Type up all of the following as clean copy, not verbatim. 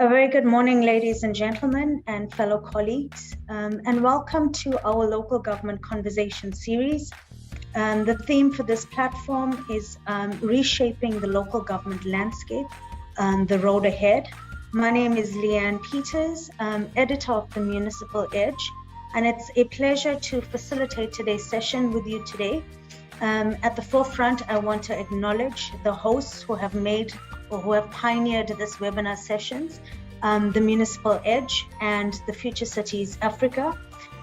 A very good morning, ladies and gentlemen and fellow colleagues, and welcome to our local government conversation series. The theme for this platform is reshaping the local government landscape, the road ahead. My name is Leanne Peters, editor of the Municipal Edge, and it's a pleasure to facilitate today's session with you today. At the forefront, I want to acknowledge the hosts who have made or who have pioneered this webinar sessions, the Municipal Edge and the Future Cities Africa.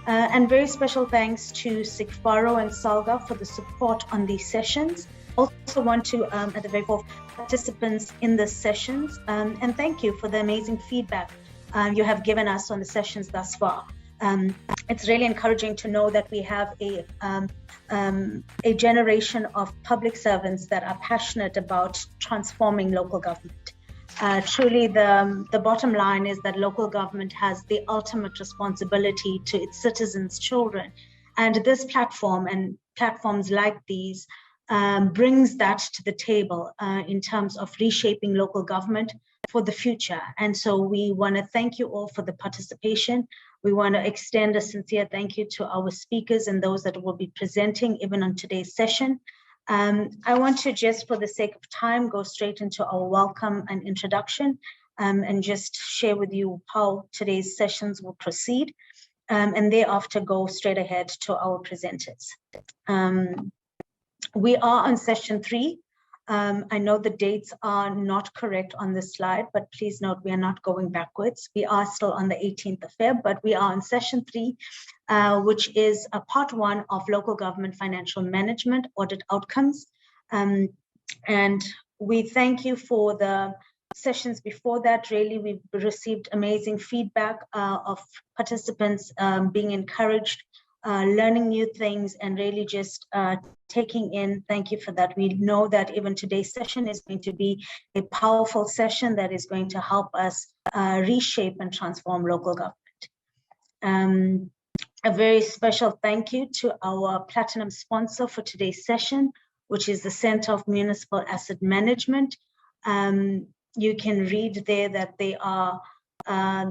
And very special thanks to CIGFARO and SAIGA for the support on these sessions. Also want to, at the very forefront, participants in the sessions, and thank you for the amazing feedback you have given us on the sessions thus far. It's really encouraging to know that we have a generation of public servants that are passionate about transforming local government. Truly, the bottom line is that local government has the ultimate responsibility to its citizens' children. And this platform and platforms like these brings that to the table in terms of reshaping local government for the future. And so we want to thank you all for the participation. We want to extend a sincere thank you to our speakers and those that will be presenting even on today's session. I want to just, for the sake of time, go straight into our welcome and introduction and just share with you how today's sessions will proceed, and thereafter go straight ahead to our presenters. We are on session 3. I know the dates are not correct on this slide, but please note we are not going backwards. We are still on the 18th of Feb, but we are on session 3, which is a part 1 of local government financial management audit outcomes. And we thank you for the sessions before that. Really, we've received amazing feedback of participants being encouraged, learning new things, and really just taking in. Thank you for that. We know that even today's session is going to be a powerful session that is going to help us reshape and transform local government. A very special thank you to our platinum sponsor for today's session, which is the Center of Municipal Asset Management. You can read there that they are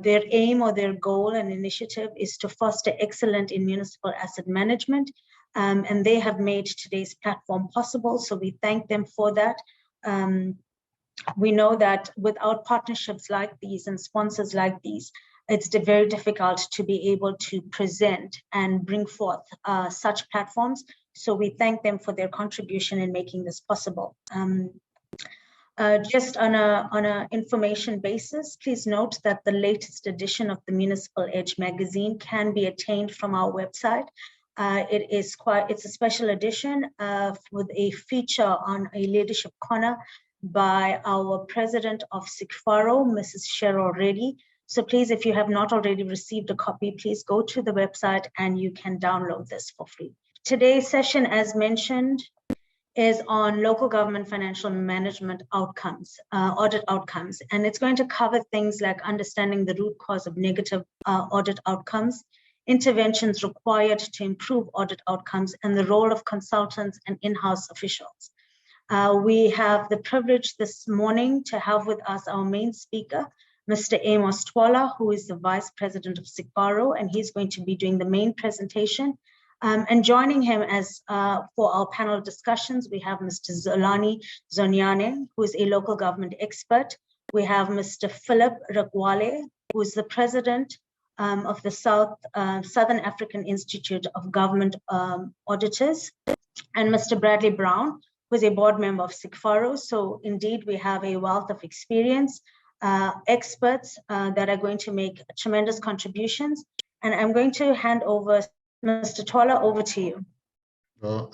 their aim or their goal and initiative is to foster excellence in municipal asset management, and they have made today's platform possible, so we thank them for that. We know that without partnerships like these and sponsors like these, it's very difficult to be able to present and bring forth such platforms, so we thank them for their contribution in making this possible. Just on a information basis, please note that the latest edition of the Municipal Edge magazine can be attained from our website. It's a special edition with a feature on a leadership corner by our president of CIGFARO, Mrs. Cheryl Reddy. So please, if you have not already received a copy, please go to the website and you can download this for free. Today's session, as mentioned, is on local government financial management outcomes, audit outcomes. And it's going to cover things like understanding the root cause of negative audit outcomes, interventions required to improve audit outcomes, and the role of consultants and in-house officials. We have the privilege this morning to have with us our main speaker, Mr. Amos Twala, who is the Vice President of CIGFARO, and he's going to be doing the main presentation. And joining him as for our panel discussions, we have Mr. Zonyane, who is a local government expert. We have Mr. Phillip Rakgwale, who is the president of the Southern African Institute of Government Auditors, and Mr. Bradley Brown, who is a board member of CIGFARO. So indeed, we have a wealth of experience, experts that are going to make tremendous contributions. And I'm going to hand over Mr. Twala, over to you. Well,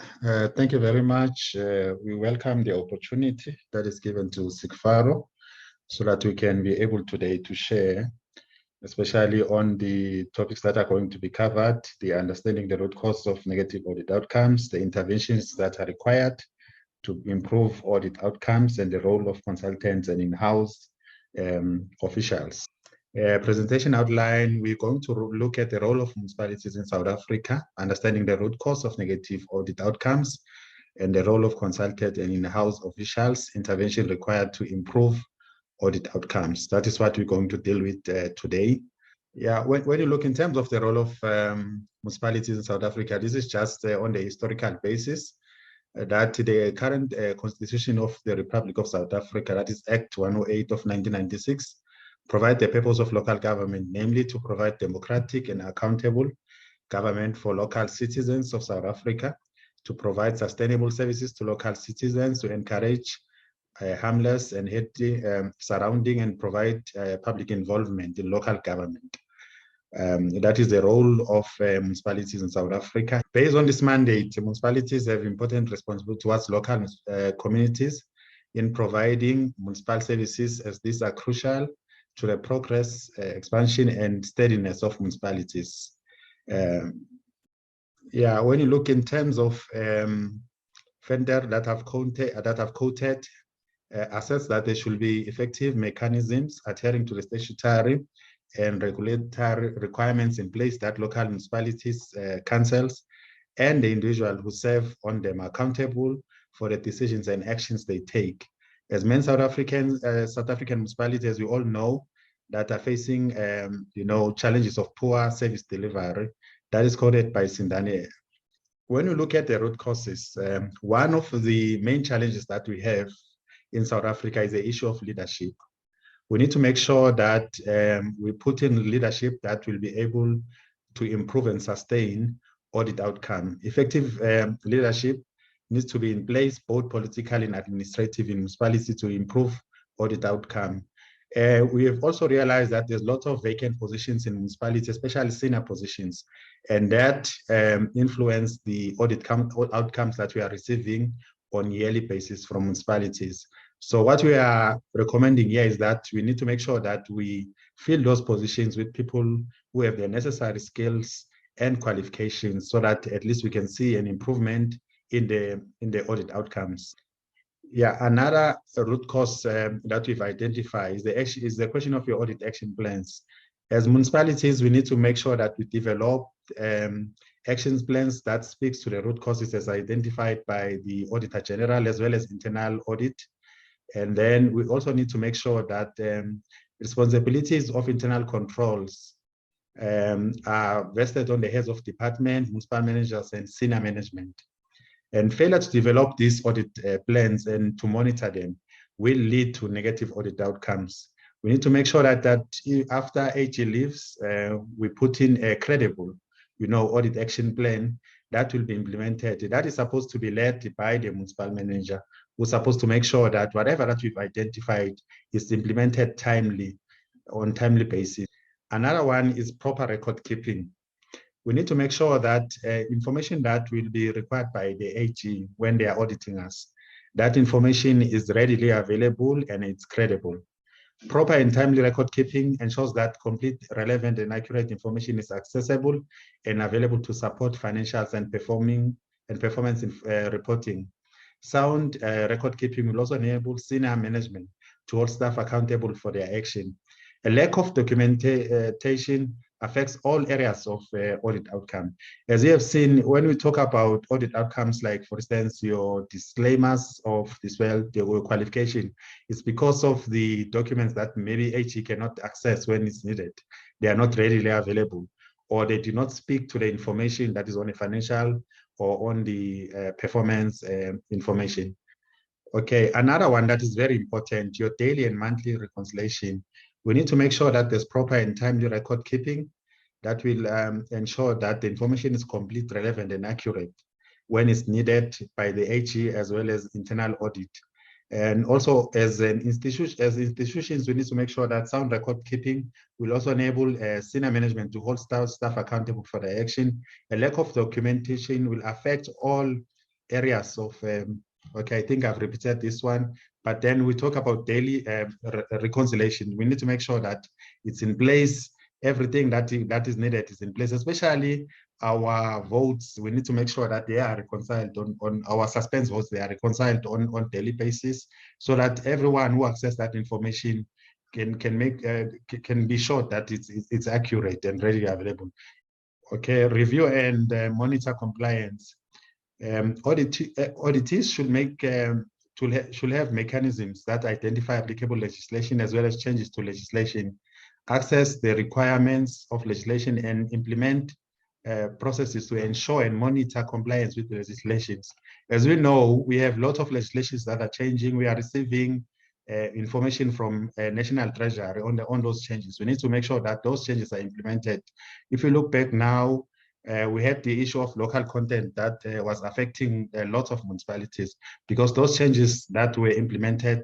thank you very much. We welcome the opportunity that is given to CIGFARO so that we can be able today to share, especially on the topics that are going to be covered, the understanding the root cause of negative audit outcomes, the interventions that are required to improve audit outcomes, and the role of consultants and in-house officials. Presentation outline, we're going to look at the role of municipalities in South Africa, understanding the root cause of negative audit outcomes, and the role of consultant and in-house officials, intervention required to improve audit outcomes. That is what we're going to deal with today. Yeah, when you look in terms of the role of municipalities in South Africa, this is just on the historical basis that the current Constitution of the Republic of South Africa, that is Act 108 of 1996, provide the purpose of local government, namely to provide democratic and accountable government for local citizens of South Africa, to provide sustainable services to local citizens, to encourage harmless and healthy surrounding and provide public involvement in local government. That is the role of municipalities in South Africa. Based on this mandate, municipalities have important responsibility towards local communities in providing municipal services, as these are crucial to the progress, expansion, and steadiness of municipalities. Yeah, when you look in terms of vendor that have quoted, assess that there should be effective mechanisms adhering to the statutory and regulatory requirements in place that local municipalities, councils, and the individual who serve on them are accountable for the decisions and actions they take. As many South African municipalities, we all know, that are facing challenges of poor service delivery, that is quoted by Sindane. When we look at the root causes, one of the main challenges that we have in South Africa is the issue of leadership. We need to make sure that we put in leadership that will be able to improve and sustain audit outcome. Effective leadership needs to be in place, both political and administrative, in municipality to improve audit outcome. We have also realized that there's lots of vacant positions in municipalities, especially senior positions, and that influence the audit outcomes that we are receiving on a yearly basis from municipalities. So what we are recommending here is that we need to make sure that we fill those positions with people who have the necessary skills and qualifications, so that at least we can see an improvement in the audit outcomes. Yeah, another root cause that we've identified is the question of your audit action plans. As municipalities, we need to make sure that we develop action plans that speaks to the root causes as identified by the Auditor General, as well as internal audit. And then we also need to make sure that responsibilities of internal controls are vested on the heads of department, municipal managers, and senior management. And failure to develop these audit plans and to monitor them will lead to negative audit outcomes. We need to make sure that after AG leaves, we put in a credible, audit action plan that will be implemented. That is supposed to be led by the municipal manager, who's supposed to make sure that whatever that we've identified is implemented on timely basis. Another one is proper record keeping. We need to make sure that information that will be required by the AG when they are auditing us, that information is readily available and it's credible. Proper and timely record keeping ensures that complete, relevant, and accurate information is accessible and available to support financials and performance reporting. Sound record keeping will also enable senior management to hold staff accountable for their action. A lack of documentation affects all areas of audit outcome. As you have seen, when we talk about audit outcomes, like for instance, your disclaimers of the qualification, it's because of the documents that maybe AG cannot access when it's needed. They are not readily available, or they do not speak to the information that is on the financial or on the performance information. Okay, another one that is very important, your daily and monthly reconciliation. We need to make sure that there's proper and timely record keeping that will ensure that the information is complete, relevant, and accurate when it's needed by the AG as well as internal audit. And also, as institutions, we need to make sure that sound record keeping will also enable senior management to hold staff accountable for their action. A lack of documentation will affect all areas of okay, I think I've repeated this one, but then we talk about daily reconciliation. We need to make sure that it's in place. Everything that is needed is in place, especially our votes. We need to make sure that they are reconciled on our suspense votes. They are reconciled on daily basis, so that everyone who accesses that information can be sure that it's accurate and readily available. Okay, review and monitor compliance. Auditees should make to should have mechanisms that identify applicable legislation as well as changes to legislation, access the requirements of legislation, and implement processes to ensure and monitor compliance with the legislations. As we know, we have lots of legislations that are changing. We are receiving information from National Treasury on those changes. We need to make sure that those changes are implemented. If you look back now, we had the issue of local content that was affecting lots of municipalities because those changes that were implemented,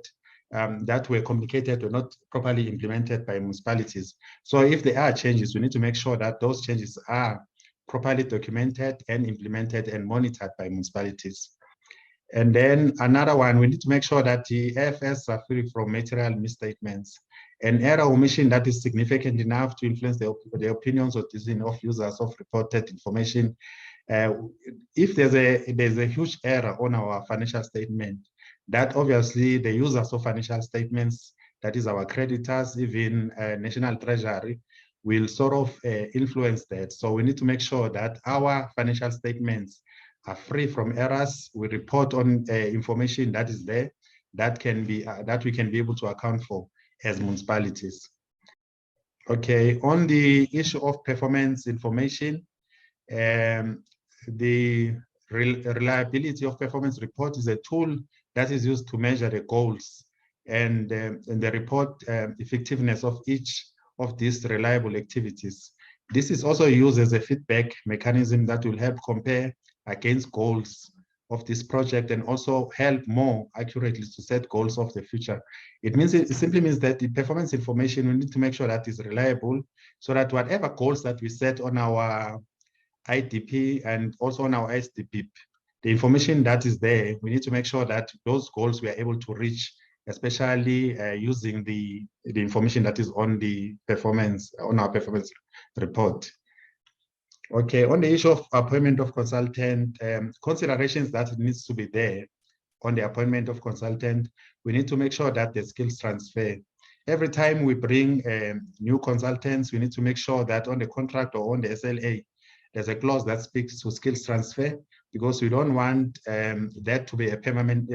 that were communicated, were not properly implemented by municipalities. So if there are changes, we need to make sure that those changes are properly documented and implemented and monitored by municipalities. And then another one, we need to make sure that the AFS are free from material misstatements. An error or omission that is significant enough to influence the opinions or decision of users of reported information. If there's a huge error on our financial statement, that obviously the users of financial statements, that is our creditors, even National Treasury, will sort of influence that. So we need to make sure that our financial statements are free from errors. We report on information that is there that can be that we can be able to account for as municipalities. Okay, on the issue of performance information, the reliability of performance report is a tool that is used to measure the goals and the report effectiveness of each of these reliable activities. This is also used as a feedback mechanism that will help compare against goals of this project and also help more accurately to set goals of the future. It simply means that the performance information, we need to make sure that is reliable so that whatever goals that we set on our IDP and also on our SDP, the information that is there, we need to make sure that those goals we are able to reach, especially using the information that is on the performance, on our performance report. Okay, on the issue of appointment of consultant, considerations that needs to be there on the appointment of consultant, we need to make sure that the skills transfer. Every time we bring new consultants, we need to make sure that on the contract or on the SLA, there's a clause that speaks to skills transfer, because we don't want that to be a permanent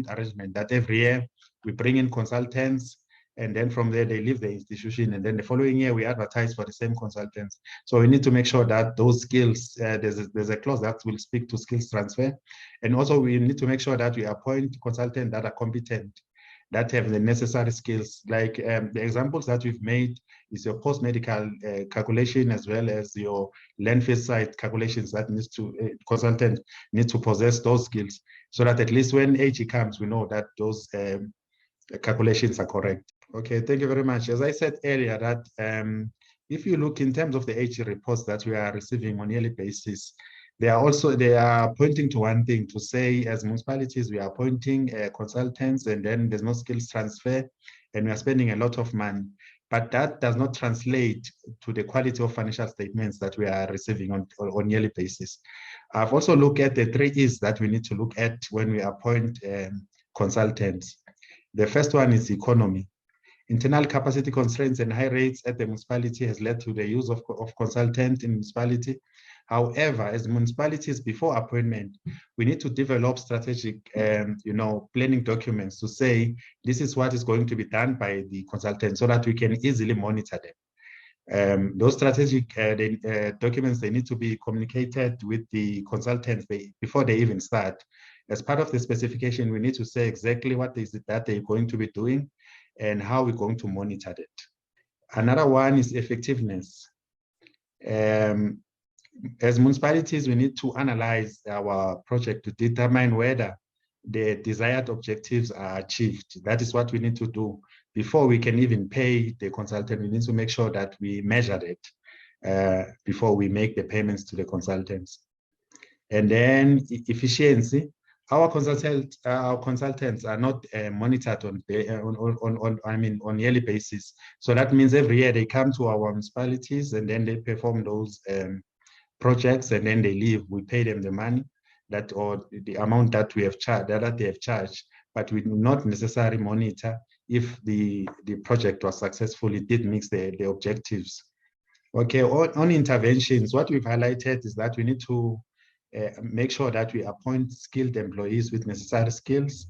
arrangement, that every year we bring in consultants and then from there they leave the institution, and then the following year we advertise for the same consultants. So we need to make sure that those skills, there's a clause that will speak to skills transfer. And also we need to make sure that we appoint consultants that are competent, that have the necessary skills. Like the examples that we've made is your post-medical calculation as well as your landfill site calculations that needs to, consultant needs to possess those skills so that at least when AG comes, we know that those calculations are correct. Okay, thank you very much. As I said earlier, that if you look in terms of the AG reports that we are receiving on a yearly basis, they are pointing to one thing, to say as municipalities, we are appointing consultants and then there's no skills transfer and we are spending a lot of money. But that does not translate to the quality of financial statements that we are receiving on a yearly basis. I've also looked at the 3 E's that we need to look at when we appoint consultants. The first one is economy. Internal capacity constraints and high rates at the municipality has led to the use of consultants in municipality. However, as municipalities before appointment, we need to develop strategic, planning documents to say this is what is going to be done by the consultant, so that we can easily monitor them. Those strategic documents, they need to be communicated with the consultants before they even start. As part of the specification, we need to say exactly what is it that they're going to be doing and how we're going to monitor it. Another one is effectiveness. As municipalities, we need to analyze our project to determine whether the desired objectives are achieved. That is what we need to do. Before we can even pay the consultant, we need to make sure that we measure it before we make the payments to the consultants. And then efficiency. Our consultants are not monitored on yearly basis. So that means every year they come to our municipalities and then they perform those projects and then they leave. We pay them the money or the amount that we have charged, that they have charged, but we do not necessarily monitor if the project was successful, it did meet the objectives. Okay, on interventions, what we've highlighted is that we need to make sure that we appoint skilled employees with necessary skills.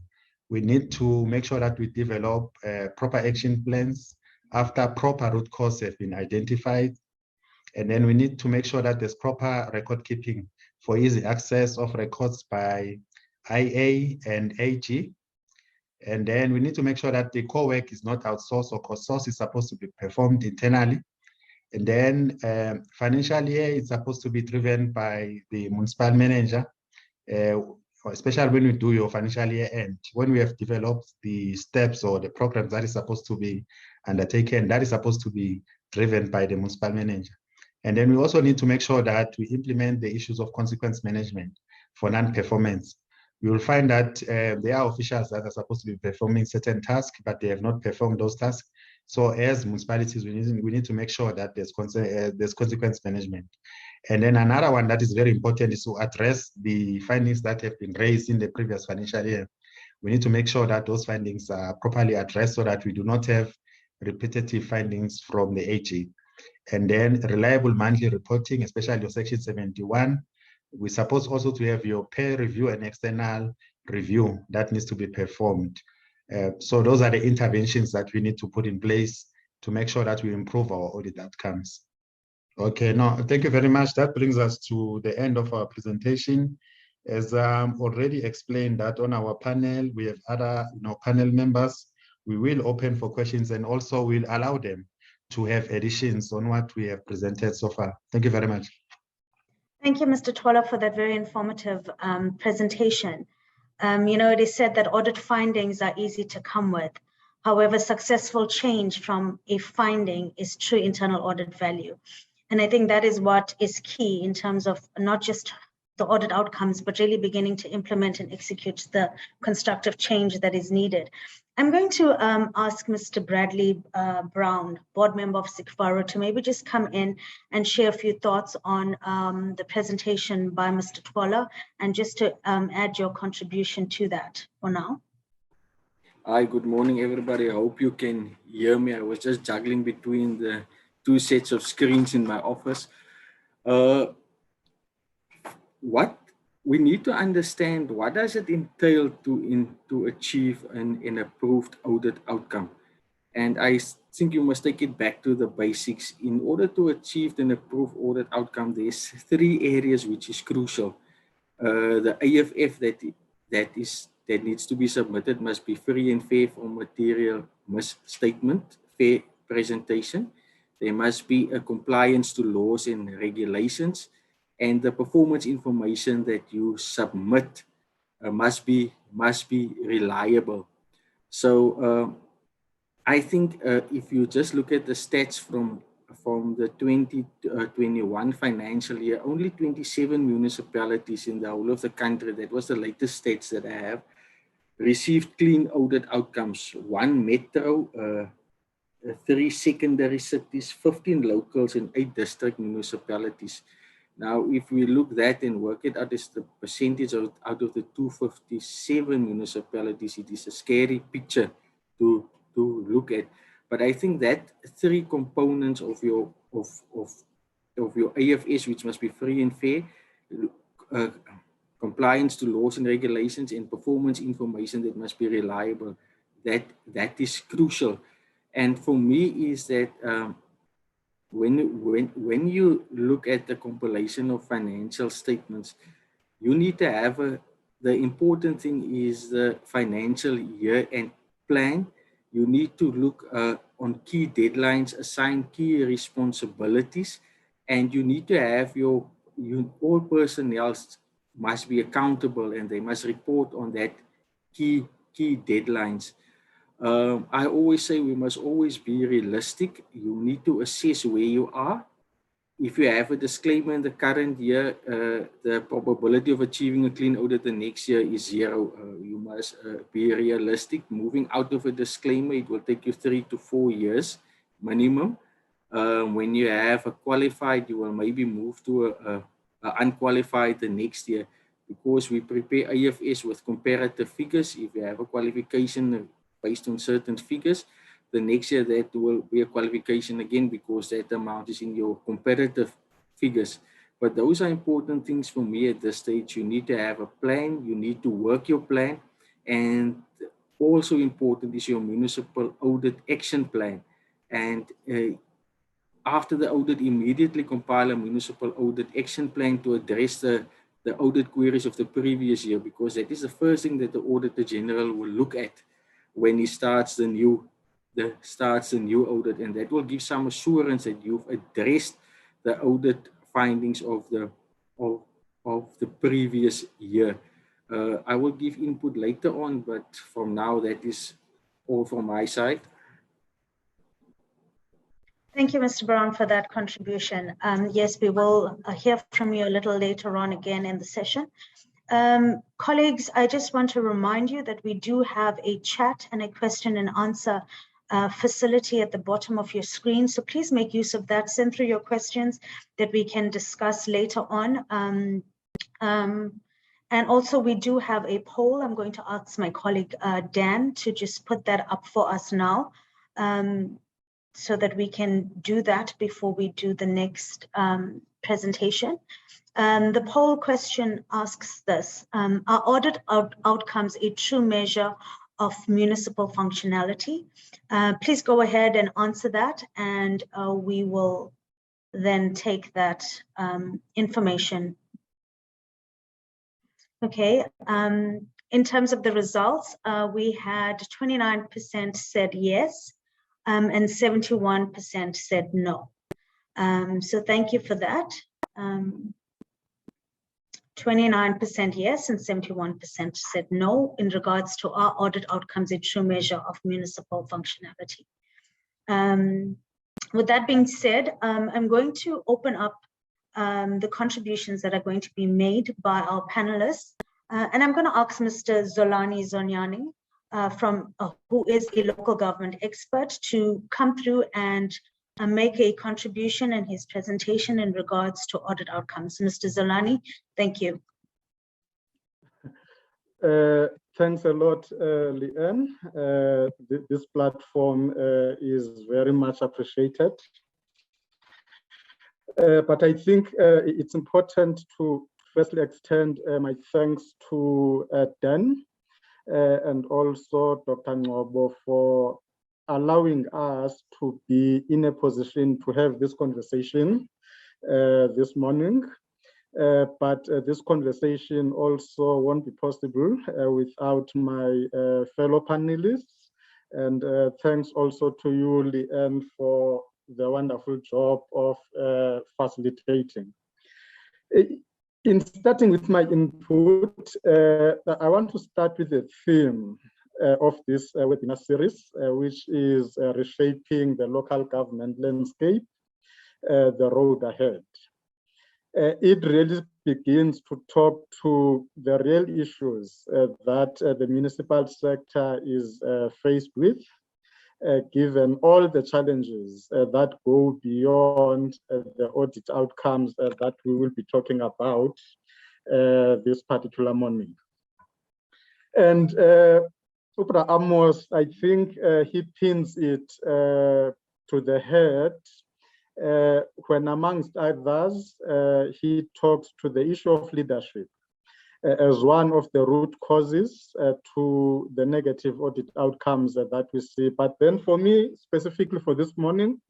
We need to make sure that we develop proper action plans after proper root cause have been identified. And then we need to make sure that there's proper record keeping for easy access of records by IA and AG. And then we need to make sure that the core work is not outsourced or co-sourced, is supposed to be performed internally. And then financial year is supposed to be driven by the municipal manager, especially when we do your financial year end. When we have developed the steps or the programs that is supposed to be undertaken, that is supposed to be driven by the municipal manager. And then we also need to make sure that we implement the issues of consequence management for non-performance. You will find that there are officials that are supposed to be performing certain tasks, but they have not performed those tasks. So as municipalities, we need to make sure that there's consequence management. And then another one that is very important is to address the findings that have been raised in the previous financial year. We need to make sure that those findings are properly addressed so that we do not have repetitive findings from the AG. And then reliable monthly reporting, especially your section 71. We're supposed also to have your peer review and external review that needs to be performed. So those are the interventions that we need to put in place to make sure that we improve our audit outcomes. Okay, no, thank you very much. That brings us to the end of our presentation. As already explained that on our panel, we have other panel members. We will open for questions and also we'll allow them to have additions on what we have presented so far. Thank you very much. Thank you, Mr. Twala, for that very informative presentation. It is said that audit findings are easy to come with. However, successful change from a finding is true internal audit value. And I think that is what is key in terms of not just the audit outcomes, but really beginning to implement and execute the constructive change that is needed. I'm going to ask Mr. Bradley Brown, board member of CIGFARO, to maybe just come in and share a few thoughts on the presentation by Mr. Twala, and just to add your contribution to that for now. Hi, good morning, everybody. I hope you can hear me. I was just juggling between the two sets of screens in my office. What we need to understand, what does it entail to achieve an approved audit outcome? And I think you must take it back to the basics. In order to achieve an approved audit outcome, there's three areas which is crucial. The AFF that needs to be submitted must be free and fair from material misstatement, fair presentation. There must be a compliance to laws and regulations, and the performance information that you submit must be reliable. So I think if you just look at the stats from the 2021 financial year, only 27 municipalities in the whole of the country, that was the latest stats that I have, received clean audit outcomes. 1 metro, 3 secondary cities, 15 locals, and 8 district municipalities. Now, if we look that and work it out as the percentage out of the 257 municipalities, it is a scary picture to look at. But I think that three components of your AFS, which must be free and fair, compliance to laws and regulations, and performance information that must be reliable, that is crucial. And for me is that when you look at the compilation of financial statements, you need to have the important thing is the financial year end plan. You need to look on key deadlines, assign key responsibilities, and you need to have all personnel must be accountable and they must report on that key deadlines. I always say we must always be realistic. You need to assess where you are. If you have a disclaimer in the current year, the probability of achieving a clean audit the next year is 0. You must be realistic. Moving out of a disclaimer, it will take you 3 to 4 years minimum. When you have a qualified, you will maybe move to a unqualified the next year, because we prepare AFS with comparative figures. If you have a qualification based on certain figures, the next year that will be a qualification again, because that amount is in your comparative figures. But those are important things for me at this stage. You need to have a plan, you need to work your plan, and also important is your municipal audit action plan. And after the audit, immediately compile a municipal audit action plan to address the audit queries of the previous year, because that is the first thing that the Auditor General will look at when he starts the new audit, and that will give some assurance that you've addressed the audit findings of the previous year. I will give input later on, but from now, that is all from my side. Thank you, Mr. Brown, for that contribution. Yes, we will hear from you a little later on again in the session. Colleagues, I just want to remind you that we do have a chat and a question and answer facility at the bottom of your screen. So please make use of that. Send through your questions that we can discuss later on. And also we do have a poll. I'm going to ask my colleague Dan to just put that up for us now, so that we can do that before we do the next presentation. The poll question asks this: are audit outcomes a true measure of municipal functionality? Please go ahead and answer that, and we will then take that information. Okay, in terms of the results, we had 29% said yes, and 71% said no. So thank you for that. 29% yes and 71% said no in regards to our audit outcomes, a true measure of municipal functionality. With that being said, I'm going to open up the contributions that are going to be made by our panelists. And I'm going to ask Mr. Zonyane, who is a local government expert, to come through and make a contribution in his presentation in regards to audit outcomes. Mr. Zolani, thank you. Thanks a lot, Leanne. This platform is very much appreciated. But I think it's important to firstly extend my thanks to Dan and also Dr. Ngobo for allowing us to be in a position to have this conversation this morning. But this conversation also won't be possible without my fellow panelists. And thanks also to you, Leanne, for the wonderful job of facilitating. In starting with my input, I want to start with the theme of this webinar series, which is reshaping the local government landscape, the road ahead. It really begins to talk to the real issues that the municipal sector is faced with, given all the challenges that go beyond the audit outcomes that we will be talking about this particular morning. And Upra Amos, I think he pins it to the head when, amongst others, he talks to the issue of leadership as one of the root causes to the negative audit outcomes that we see. But then for me, specifically for this morning,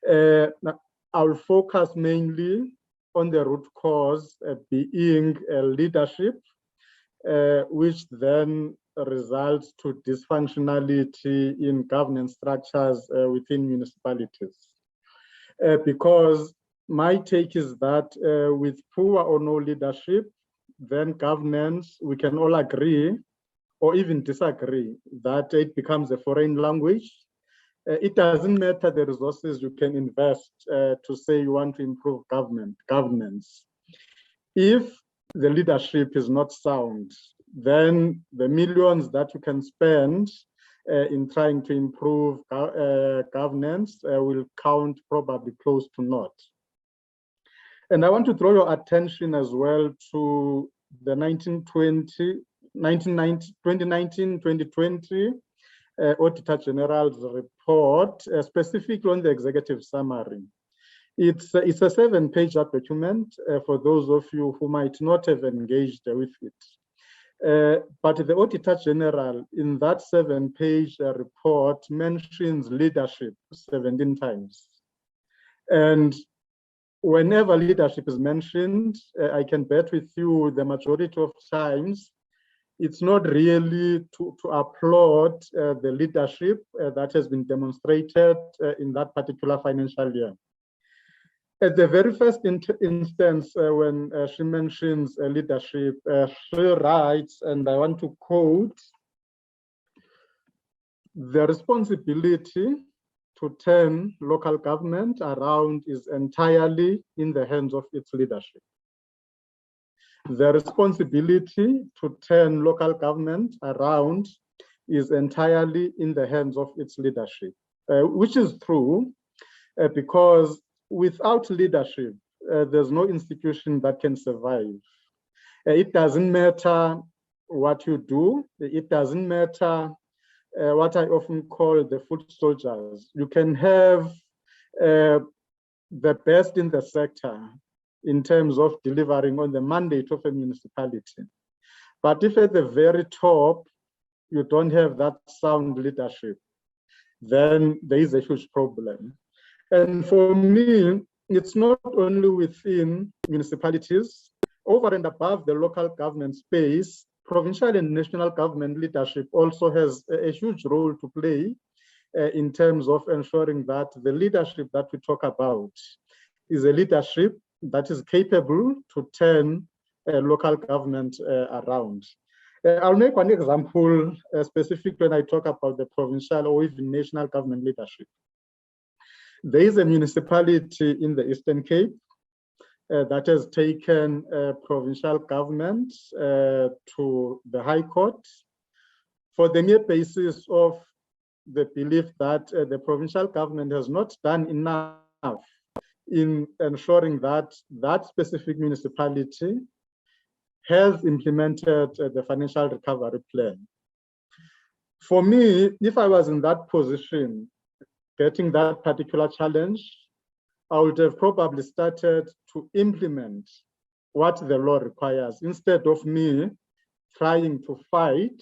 I'll focus mainly on the root cause being leadership, which then results to dysfunctionality in governance structures within municipalities. Because my take is that with poor or no leadership, then governance, we can all agree or even disagree that it becomes a foreign language. It doesn't matter the resources you can invest to say you want to improve governance. If the leadership is not sound, then the millions that you can spend in trying to improve governance will count probably close to naught. And I want to draw your attention as well to the 2019-2020 Auditor General's report, specifically on the executive summary. It's a 7-page document for those of you who might not have engaged with it. But the Auditor General in that 7-page report mentions leadership 17 times. And whenever leadership is mentioned, I can bet with you the majority of times, it's not really to applaud the leadership that has been demonstrated in that particular financial year. At the very first instance, when she mentions leadership, she writes, and I want to quote, "The responsibility to turn local government around is entirely in the hands of its leadership." The responsibility to turn local government around is entirely in the hands of its leadership, which is true because without leadership, there's no institution that can survive. It doesn't matter what you do. It doesn't matter what I often call the foot soldiers. You can have the best in the sector in terms of delivering on the mandate of a municipality. But if at the very top, you don't have that sound leadership, then there is a huge problem. And for me, it's not only within municipalities, over and above the local government space, provincial and national government leadership also has a huge role to play in terms of ensuring that the leadership that we talk about is a leadership that is capable to turn local government around. I'll make one example specific when I talk about the provincial or even national government leadership. There is a municipality in the Eastern Cape that has taken provincial government to the High Court for the mere basis of the belief that the provincial government has not done enough in ensuring that that specific municipality has implemented the financial recovery plan. For me, if I was in that position, getting that particular challenge, I would have probably started to implement what the law requires instead of me trying to fight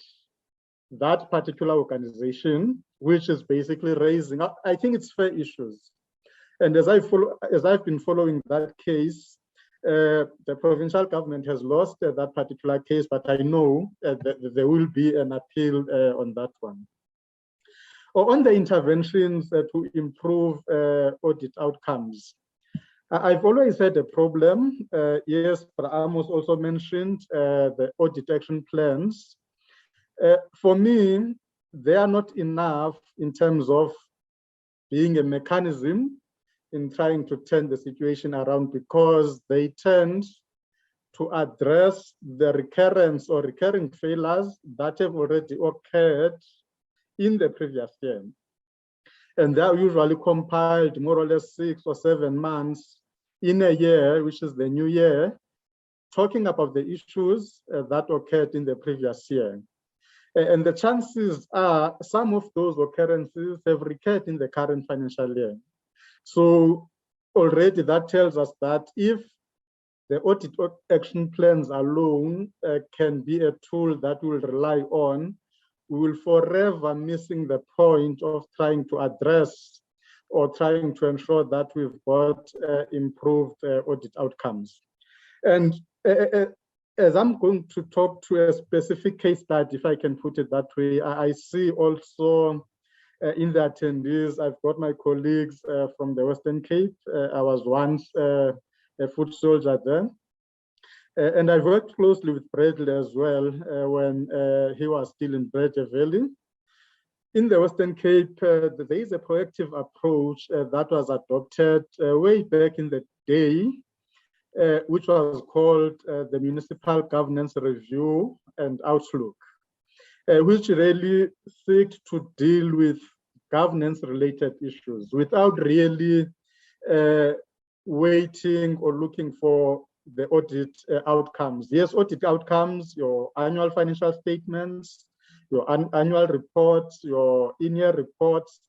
that particular organization, which is basically raising, I think it's fair issues. And as I've been following that case, the provincial government has lost that particular case, but I know that there will be an appeal on that one. On the interventions to improve audit outcomes, I've always had a problem. Yes, but Amos also mentioned the audit action plans. For me, they are not enough in terms of being a mechanism in trying to turn the situation around, because they tend to address the recurrence or recurring failures that have already occurred in the previous year. And they are usually compiled more or less 6 or 7 months in a year, which is the new year, talking about the issues that occurred in the previous year. And the chances are some of those occurrences have recurred in the current financial year. So already that tells us that if the audit action plans alone can be a tool that we'll rely on, we will forever missing the point of trying to address or trying to ensure that we've got improved audit outcomes. And as I'm going to talk to a specific case study, if I can put it that way, I see also in the attendees, I've got my colleagues from the Western Cape. I was once a foot soldier there. And I've worked closely with Bradley as well when he was still in Bradley Valley. In the Western Cape, there is a proactive approach that was adopted way back in the day, which was called the Municipal Governance Review and Outlook, which really seeks to deal with governance-related issues without really waiting or looking for the audit outcomes. Yes, audit outcomes, your annual financial statements, your annual reports, your in-year reports,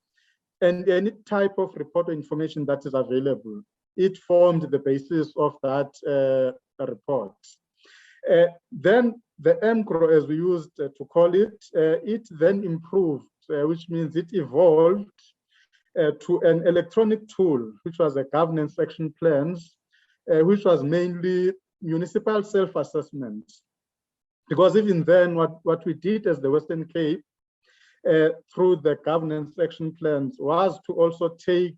and any type of report or information that is available. It formed the basis of that report. Then the MCRO, as we used to call it, it then improved, which means it evolved to an electronic tool, which was a governance action plans, which was mainly municipal self-assessment. Because even then, what we did as the Western Cape through the governance action plans was to also take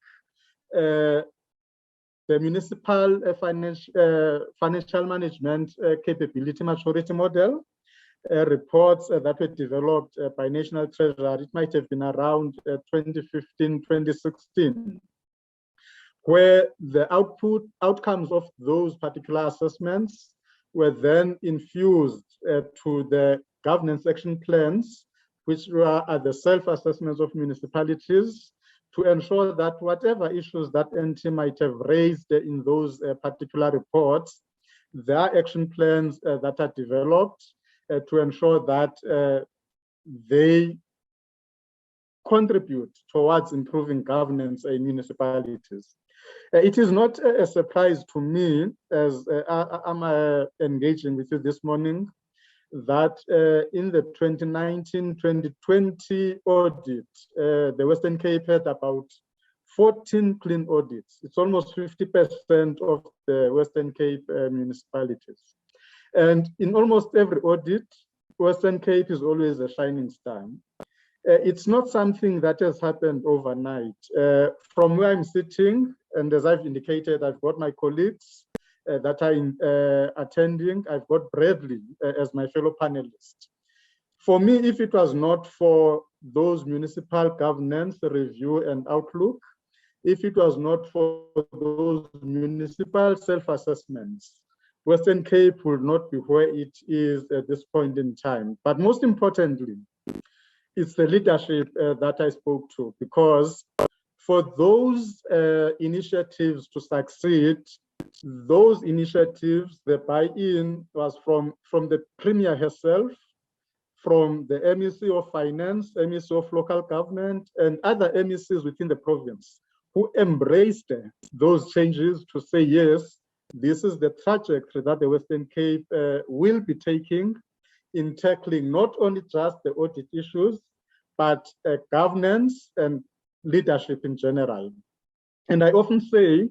the municipal financial management capability maturity model reports that were developed by National Treasury. It might have been around 2015, 2016, where the outcomes of those particular assessments were then infused to the governance action plans, which were the self-assessments of municipalities, to ensure that whatever issues that NT might have raised in those particular reports, there are action plans that are developed to ensure that they contribute towards improving governance in municipalities. It is not a surprise to me, as I'm engaging with you this morning, that in the 2019-2020 audit, the Western Cape had about 14 clean audits. It's almost 50% of the Western Cape municipalities. And in almost every audit, Western Cape is always a shining star. It's not something that has happened overnight. From where I'm sitting, and as I've indicated, I've got my colleagues that are attending. I've got Bradley as my fellow panelist. For me, if it was not for those municipal governance review and outlook, if it was not for those municipal self-assessments, Western Cape would not be where it is at this point in time. But most importantly, it's the leadership that I spoke to, because for those initiatives to succeed, those initiatives, the buy-in was from the Premier herself, from the MEC of Finance, MEC of Local Government, and other MECs within the province, who embraced those changes to say, yes, this is the trajectory that the Western Cape will be taking in tackling not only just the audit issues, but governance and leadership in general. And I often say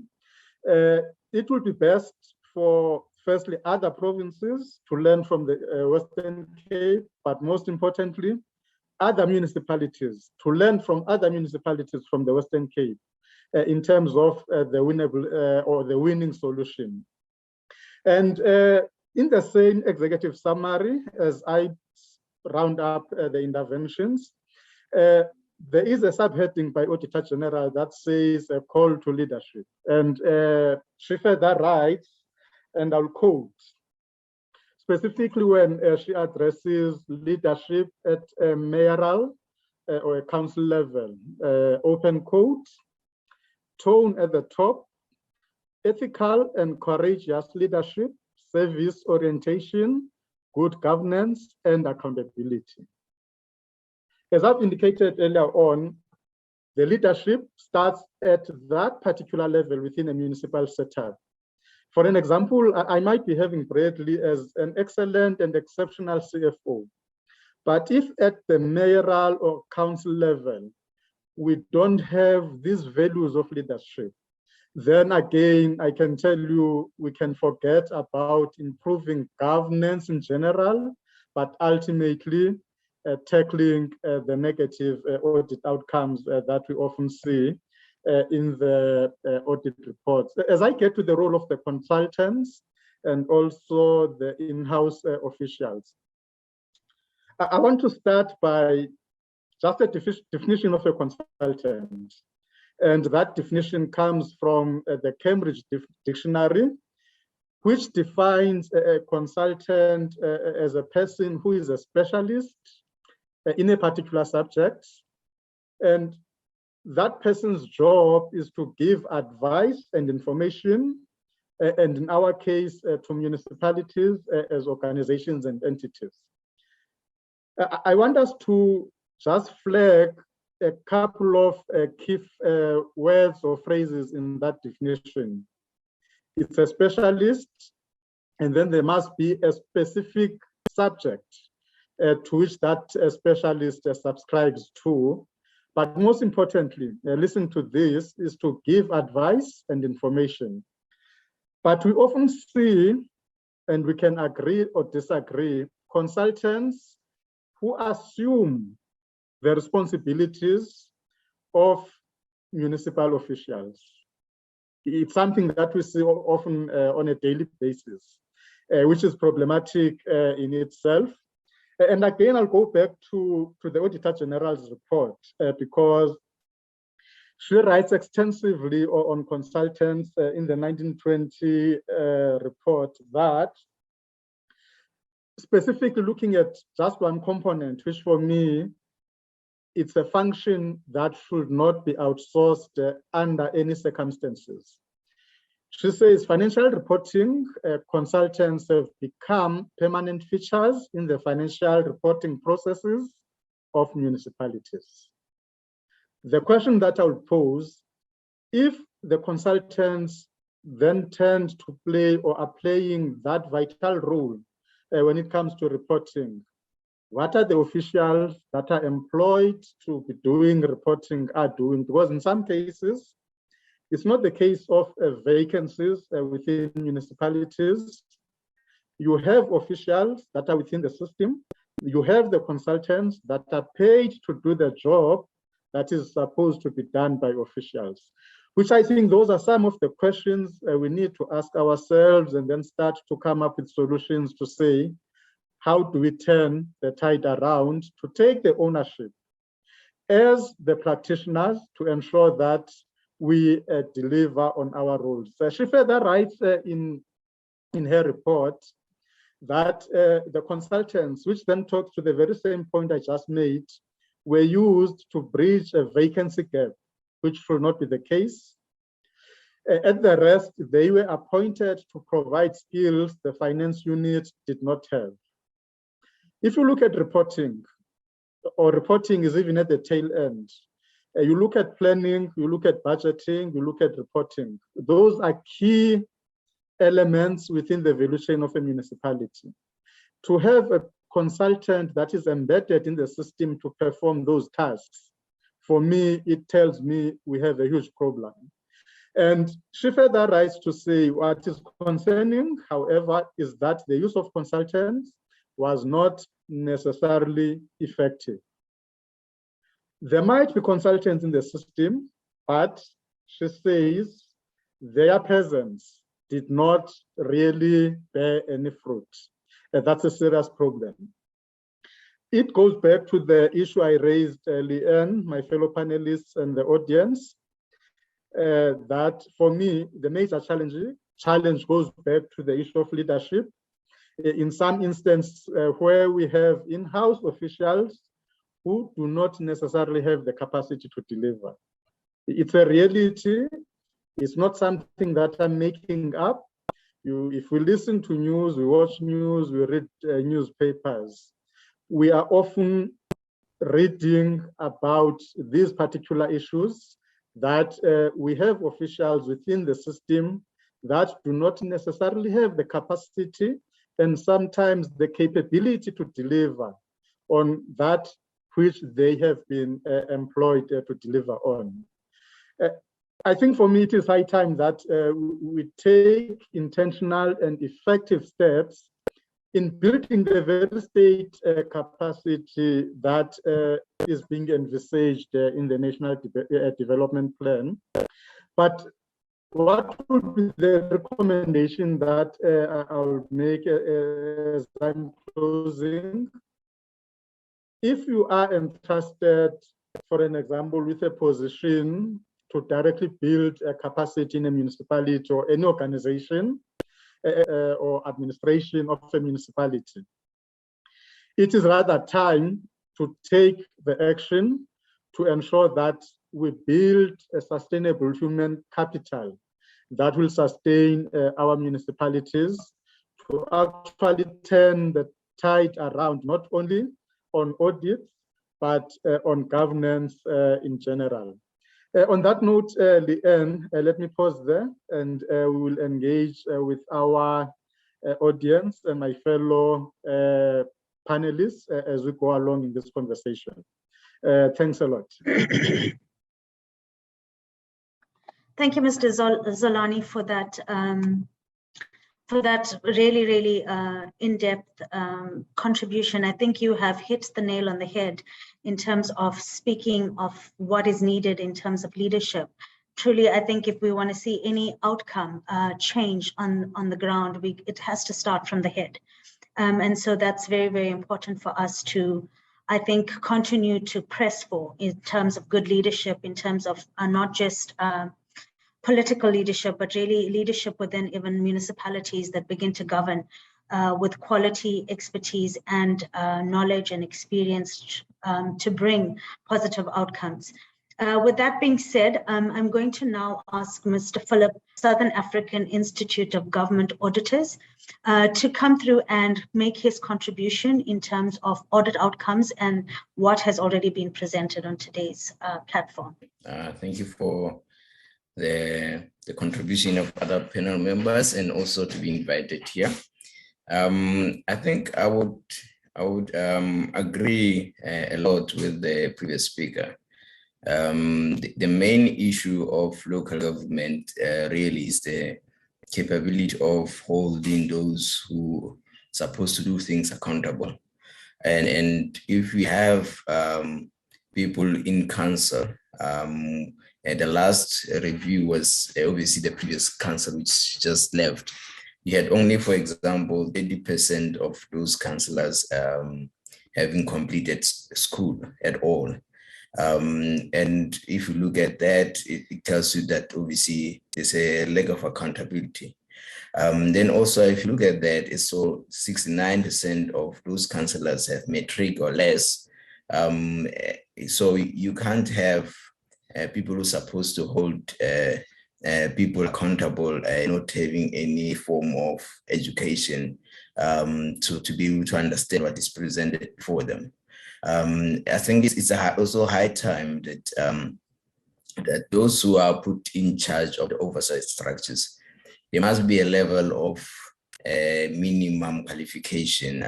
it would be best for, firstly, other provinces to learn from the Western Cape, but most importantly, other municipalities to learn from other municipalities from the Western Cape in terms of the winnable or the winning solution. And in the same executive summary, as I round up the interventions, there is a subheading by Auditor General that says a call to leadership. And she further writes, and I'll quote, specifically when she addresses leadership at a mayoral or a council level, open quote, tone at the top, ethical and courageous leadership, service orientation, good governance, and accountability. As I've indicated earlier on, the leadership starts at that particular level within a municipal setup. For an example, I might be having Bradley as an excellent and exceptional CFO. But if at the mayoral or council level, we don't have these values of leadership, then again, I can tell you, we can forget about improving governance in general, but ultimately tackling the negative audit outcomes that we often see in the audit reports. As I get to the role of the consultants and also the in-house officials, I want to start by just a definition of a consultant. And that definition comes from the Cambridge Dictionary, which defines a consultant as a person who is a specialist in a particular subject. And that person's job is to give advice and information, and in our case, to municipalities as organizations and entities. I want us to just flag a couple of key words or phrases in that definition. It's a specialist, and then there must be a specific subject to which that specialist subscribes to. But most importantly, listen to this, is to give advice and information. But we often see, and we can agree or disagree, consultants who assume the responsibilities of municipal officials. It's something that we see often on a daily basis, which is problematic in itself. And again, I'll go back to the Auditor General's report because she writes extensively on consultants in the 1920 report, that specifically looking at just one component, which for me, it's a function that should not be outsourced under any circumstances. She says financial reporting consultants have become permanent features in the financial reporting processes of municipalities. The question that I would pose, if the consultants then tend to play or are playing that vital role when it comes to reporting, what are the officials that are employed to be doing reporting are doing? Because in some cases, it's not the case of vacancies within municipalities. You have officials that are within the system. You have the consultants that are paid to do the job that is supposed to be done by officials, which I think those are some of the questions we need to ask ourselves and then start to come up with solutions to say, how do we turn the tide around to take the ownership as the practitioners to ensure that we deliver on our roles. She further writes in her report that the consultants, which then talks to the very same point I just made, were used to bridge a vacancy gap, which should not be the case. At the rest, they were appointed to provide skills the finance unit did not have. If you look at reporting, or reporting is even at the tail end, you look at planning, you look at budgeting, you look at reporting. Those are key elements within the evolution of a municipality. To have a consultant that is embedded in the system to perform those tasks, for me, it tells me we have a huge problem. And she further writes to say what is concerning, however, is that the use of consultants was not necessarily effective. There might be consultants in the system, but she says their presence did not really bear any fruit. And that's a serious problem. It goes back to the issue I raised, Leanne, my fellow panelists and the audience, that for me, the major challenge goes back to the issue of leadership. In some instances where we have in-house officials who do not necessarily have the capacity to deliver. It's a reality. It's not something that I'm making up. If we listen to news, we watch news, we read newspapers, we are often reading about these particular issues, that we have officials within the system that do not necessarily have the capacity and sometimes the capability to deliver on that which they have been employed to deliver on. I think for me, it is high time that we take intentional and effective steps in building the very state capacity that is being envisaged in the National Development Plan. But what would be the recommendation that I would make as I'm closing? If you are entrusted, for an example, with a position to directly build a capacity in a municipality or any organization or administration of a municipality, it is rather time to take the action to ensure that we build a sustainable human capital that will sustain our municipalities, to actually turn the tide around, not only on audit, but on governance in general. On that note, Leanne, let me pause there, and we will engage with our audience and my fellow panelists as we go along in this conversation. Thanks a lot. Thank you, Mr. Zolani, for that really, really in-depth contribution. I think you have hit the nail on the head in terms of speaking of what is needed in terms of leadership. Truly, I think if we want to see any outcome change on the ground, it has to start from the head. And so that's very, very important for us to, I think, continue to press for in terms of good leadership, in terms of not just political leadership, but really leadership within even municipalities that begin to govern with quality, expertise, and knowledge and experience to bring positive outcomes. With that being said, I'm going to now ask Mr. Phillip, Southern African Institute of Government Auditors, to come through and make his contribution in terms of audit outcomes and what has already been presented on today's platform. Thank you for the contribution of other panel members and also to be invited here. I think I would agree a lot with the previous speaker. The main issue of local government really is the capability of holding those who are supposed to do things accountable. And if we have people in council, and the last review was obviously the previous council, which just left. You had only, for example, 80% of those councillors having completed school at all. And if you look at that, it tells you that obviously there's a lack of accountability. Then also, if you look at that, it's so 69% of those councillors have matric or less. So you can't have people who are supposed to hold people accountable not having any form of education to be able to understand what is presented for them. I think it's also high time that that those who are put in charge of the oversight structures, there must be a level of minimum qualification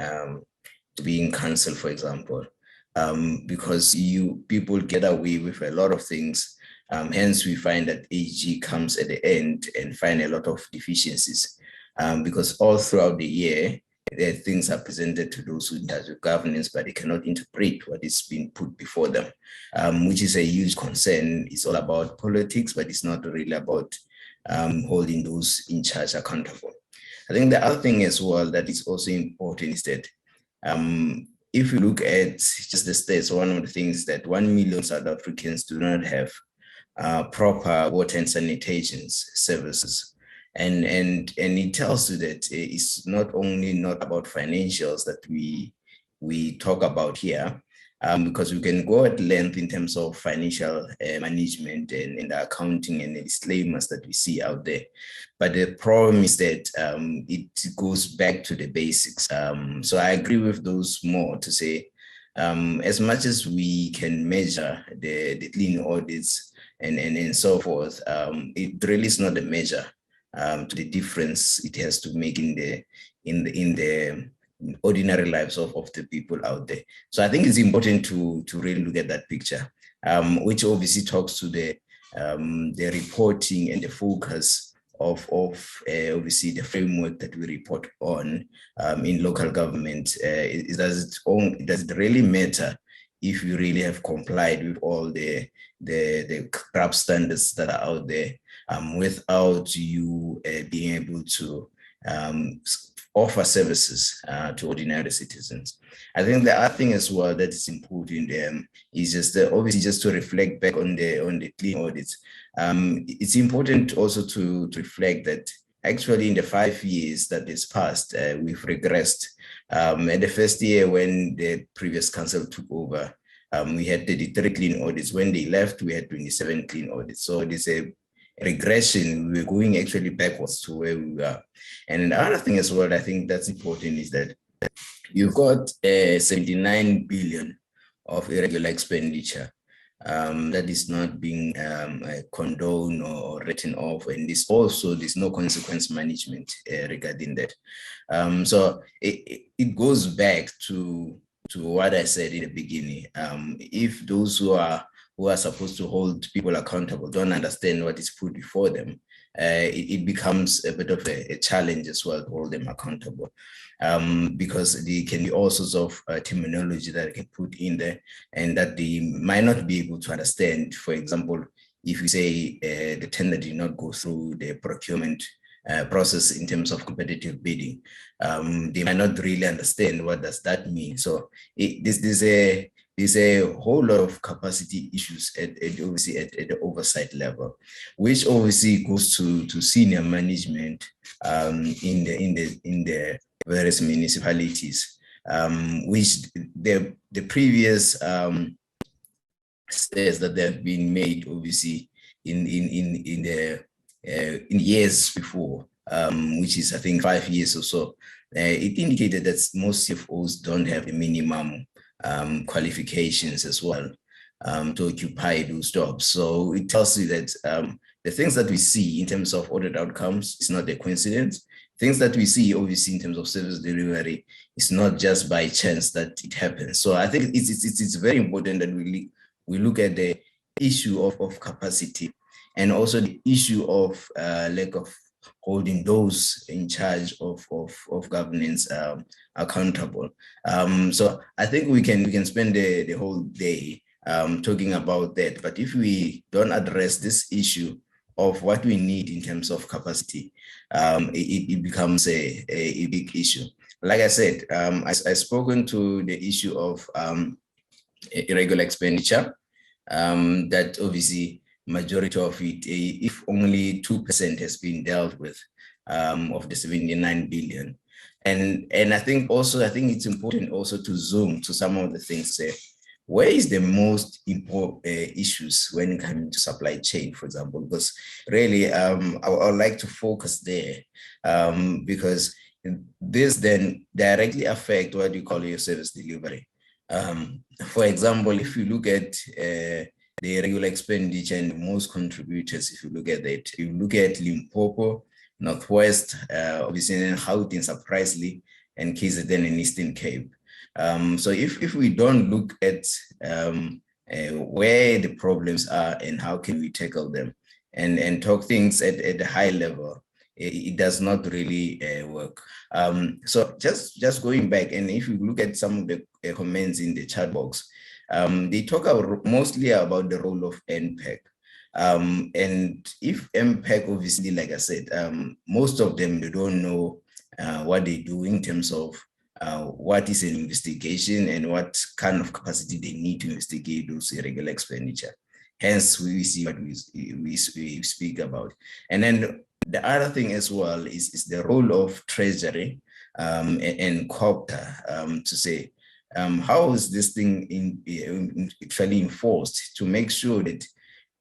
to be in council, for example. Because people get away with a lot of things. Hence, we find that AG comes at the end and find a lot of deficiencies because all throughout the year, things are presented to those who do governance, but they cannot interpret what is being put before them, which is a huge concern. It's all about politics, but it's not really about holding those in charge accountable. I think the other thing as well that is also important is that if you look at just the stats, one of the things that 1 million South Africans do not have proper water and sanitation services. And it tells you that it's not only not about financials that we talk about here, because we can go at length in terms of financial management and the accounting and the disclaimers that we see out there. But the problem is that it goes back to the basics. So I agree with those more to say, as much as we can measure the clean audits and so forth, it really is not a measure to the difference it has to make in the ordinary lives of the people out there. So I think it's important to really look at that picture, which obviously talks to the reporting and the focus of obviously the framework that we report on in local government. Does it really matter if you really have complied with all the CRAP standards that are out there without you being able to offer services to ordinary citizens? I think the other thing as well that is important is just obviously just to reflect back on the clean audits. It's important also to reflect that actually in the 5 years that is passed, we've regressed. In the first year when the previous council took over, we had 33 clean audits. When they left, we had 27 clean audits. So it is a regression. We're going actually backwards to where we were. And the other thing as well, I think that's important is that you've got 79 billion of irregular expenditure. that is not being condoned or written off, and there's no consequence management regarding that. So it goes back to what I said in the beginning. If those who are supposed to hold people accountable don't understand what is put before them, it becomes a bit of a challenge as well to hold them accountable, because there can be all sorts of terminology that I can put in there and that they might not be able to understand. For example, if you say the tender did not go through the procurement process in terms of competitive bidding, they might not really understand what does that mean. So there's a whole lot of capacity issues obviously at the oversight level, which obviously goes to senior management in the various municipalities, which the previous steps that have been made obviously in years before, which is I think 5 years or so, it indicated that most CFOs don't have the minimum qualifications as well to occupy those jobs. So it tells you that the things that we see in terms of audit outcomes is not a coincidence. Things that we see obviously in terms of service delivery is not just by chance that it happens. So I think it's very important that we look at the issue of capacity and also the issue of lack of holding those in charge of governance accountable. So I think we can spend the whole day talking about that. But if we don't address this issue of what we need in terms of capacity, it becomes a big issue. Like I said, I've spoken to the issue of irregular expenditure, that obviously majority of it, if only 2% has been dealt with of the 79 billion. And I think it's important also to zoom to some of the things there. Where is the most important issues when it comes to supply chain, for example? Because really, I would like to focus there, because this then directly affect what you call your service delivery. For example, if you look at the regular expenditure and most contributors, if you look at it, you look at Limpopo, Northwest, obviously, and Gauteng, surprisingly, and KZN and Eastern Cape. So if we don't look at where the problems are and how can we tackle them and talk things at a high level, it does not really work. So just going back, and if you look at some of the comments in the chat box, they talk mostly about the role of NPAC. And if NPAC, obviously, like I said, most of them, they don't know what they do in terms of what is an investigation and what kind of capacity they need to investigate those irregular expenditure. Hence, we see what we speak about. And then the other thing as well is the role of Treasury and COPTA to say, how is this thing actually enforced to make sure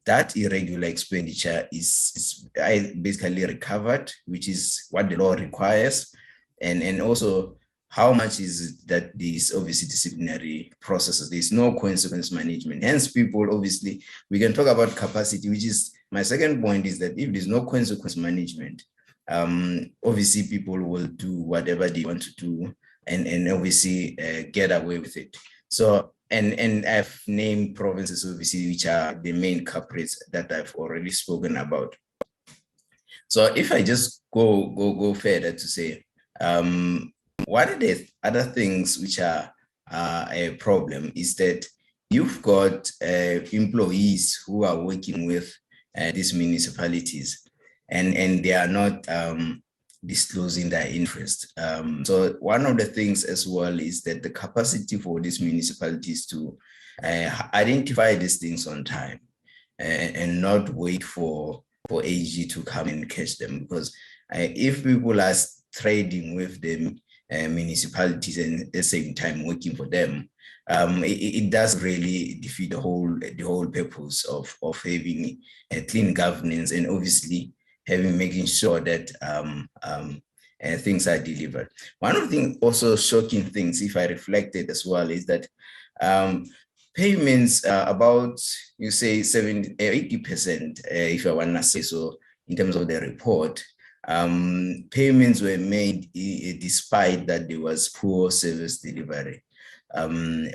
that irregular expenditure is basically recovered, which is what the law requires, and also how much is that these obviously disciplinary processes. There's no consequence management. Hence, people, obviously, we can talk about capacity, which is my second point, is that if there's no consequence management, obviously people will do whatever they want to do and obviously get away with it. So, and I've named provinces, obviously, which are the main culprits that I've already spoken about. So if I just go further to say, what are the other things which are a problem is that you've got employees who are working with these municipalities and they are not disclosing their interest. So one of the things as well is that the capacity for these municipalities to identify these things on time and not wait for AG to come and catch them. Because if people are trading with them, municipalities and at the same time working for them, it does really defeat the whole purpose of having a clean governance and obviously making sure that things are delivered. One of the also shocking things, if I reflected as well, is that payments about, you say 80%, if I want to say so, in terms of the report. Payments were made despite that there was poor service delivery,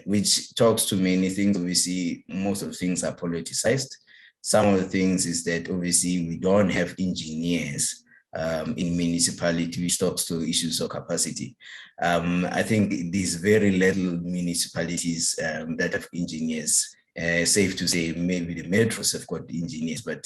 which talks to many things. Obviously, most of the things are politicized. Some of the things is that obviously we don't have engineers in municipality, which talks to issues of capacity. I think there's very little municipalities that have engineers. Safe to say, maybe the metros have got engineers, but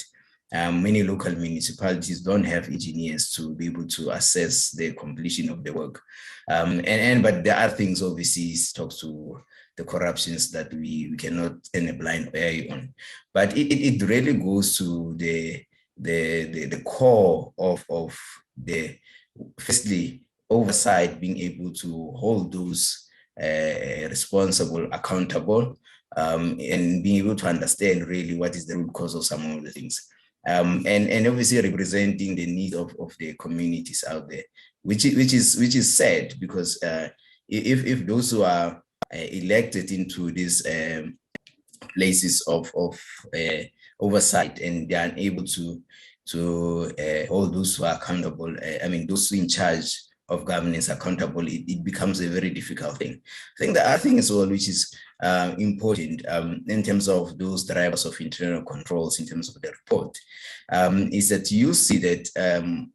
many local municipalities don't have engineers to be able to assess the completion of the work. But there are things obviously talks to the corruptions that we cannot turn a blind eye on. But it really goes to the core of the, firstly, oversight, being able to hold those responsible accountable, and being able to understand really what is the root cause of some of the things. And obviously representing the needs of the communities out there, which is sad, because if those who are elected into these places of oversight, and they are unable to hold those who are accountable, those who in charge of governance accountable, it becomes a very difficult thing. I think the other thing as well, which is important in terms of those drivers of internal controls, in terms of the report, is that you see that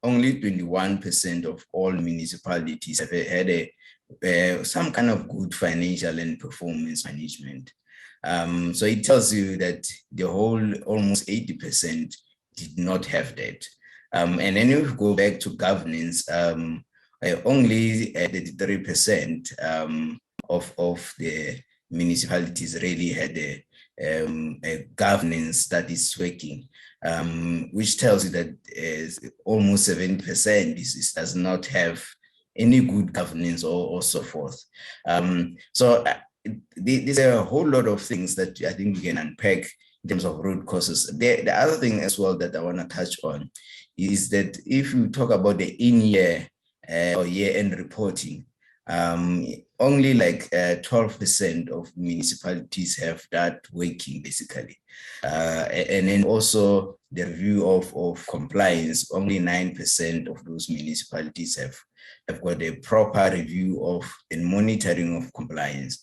only 21% of all municipalities have had some kind of good financial and performance management. So it tells you that the whole almost 80% did not have that. And then if you go back to governance, only 33% of the municipalities really had a governance that is working, which tells you that almost 70% does not have any good governance or so forth. So there's a whole lot of things that I think we can unpack in terms of root causes. The other thing as well that I want to touch on is that if you talk about the in-year or year-end reporting, only like 12% of municipalities have that working, basically. And then also the review of compliance, only 9% of those municipalities have got a proper review of and monitoring of compliance,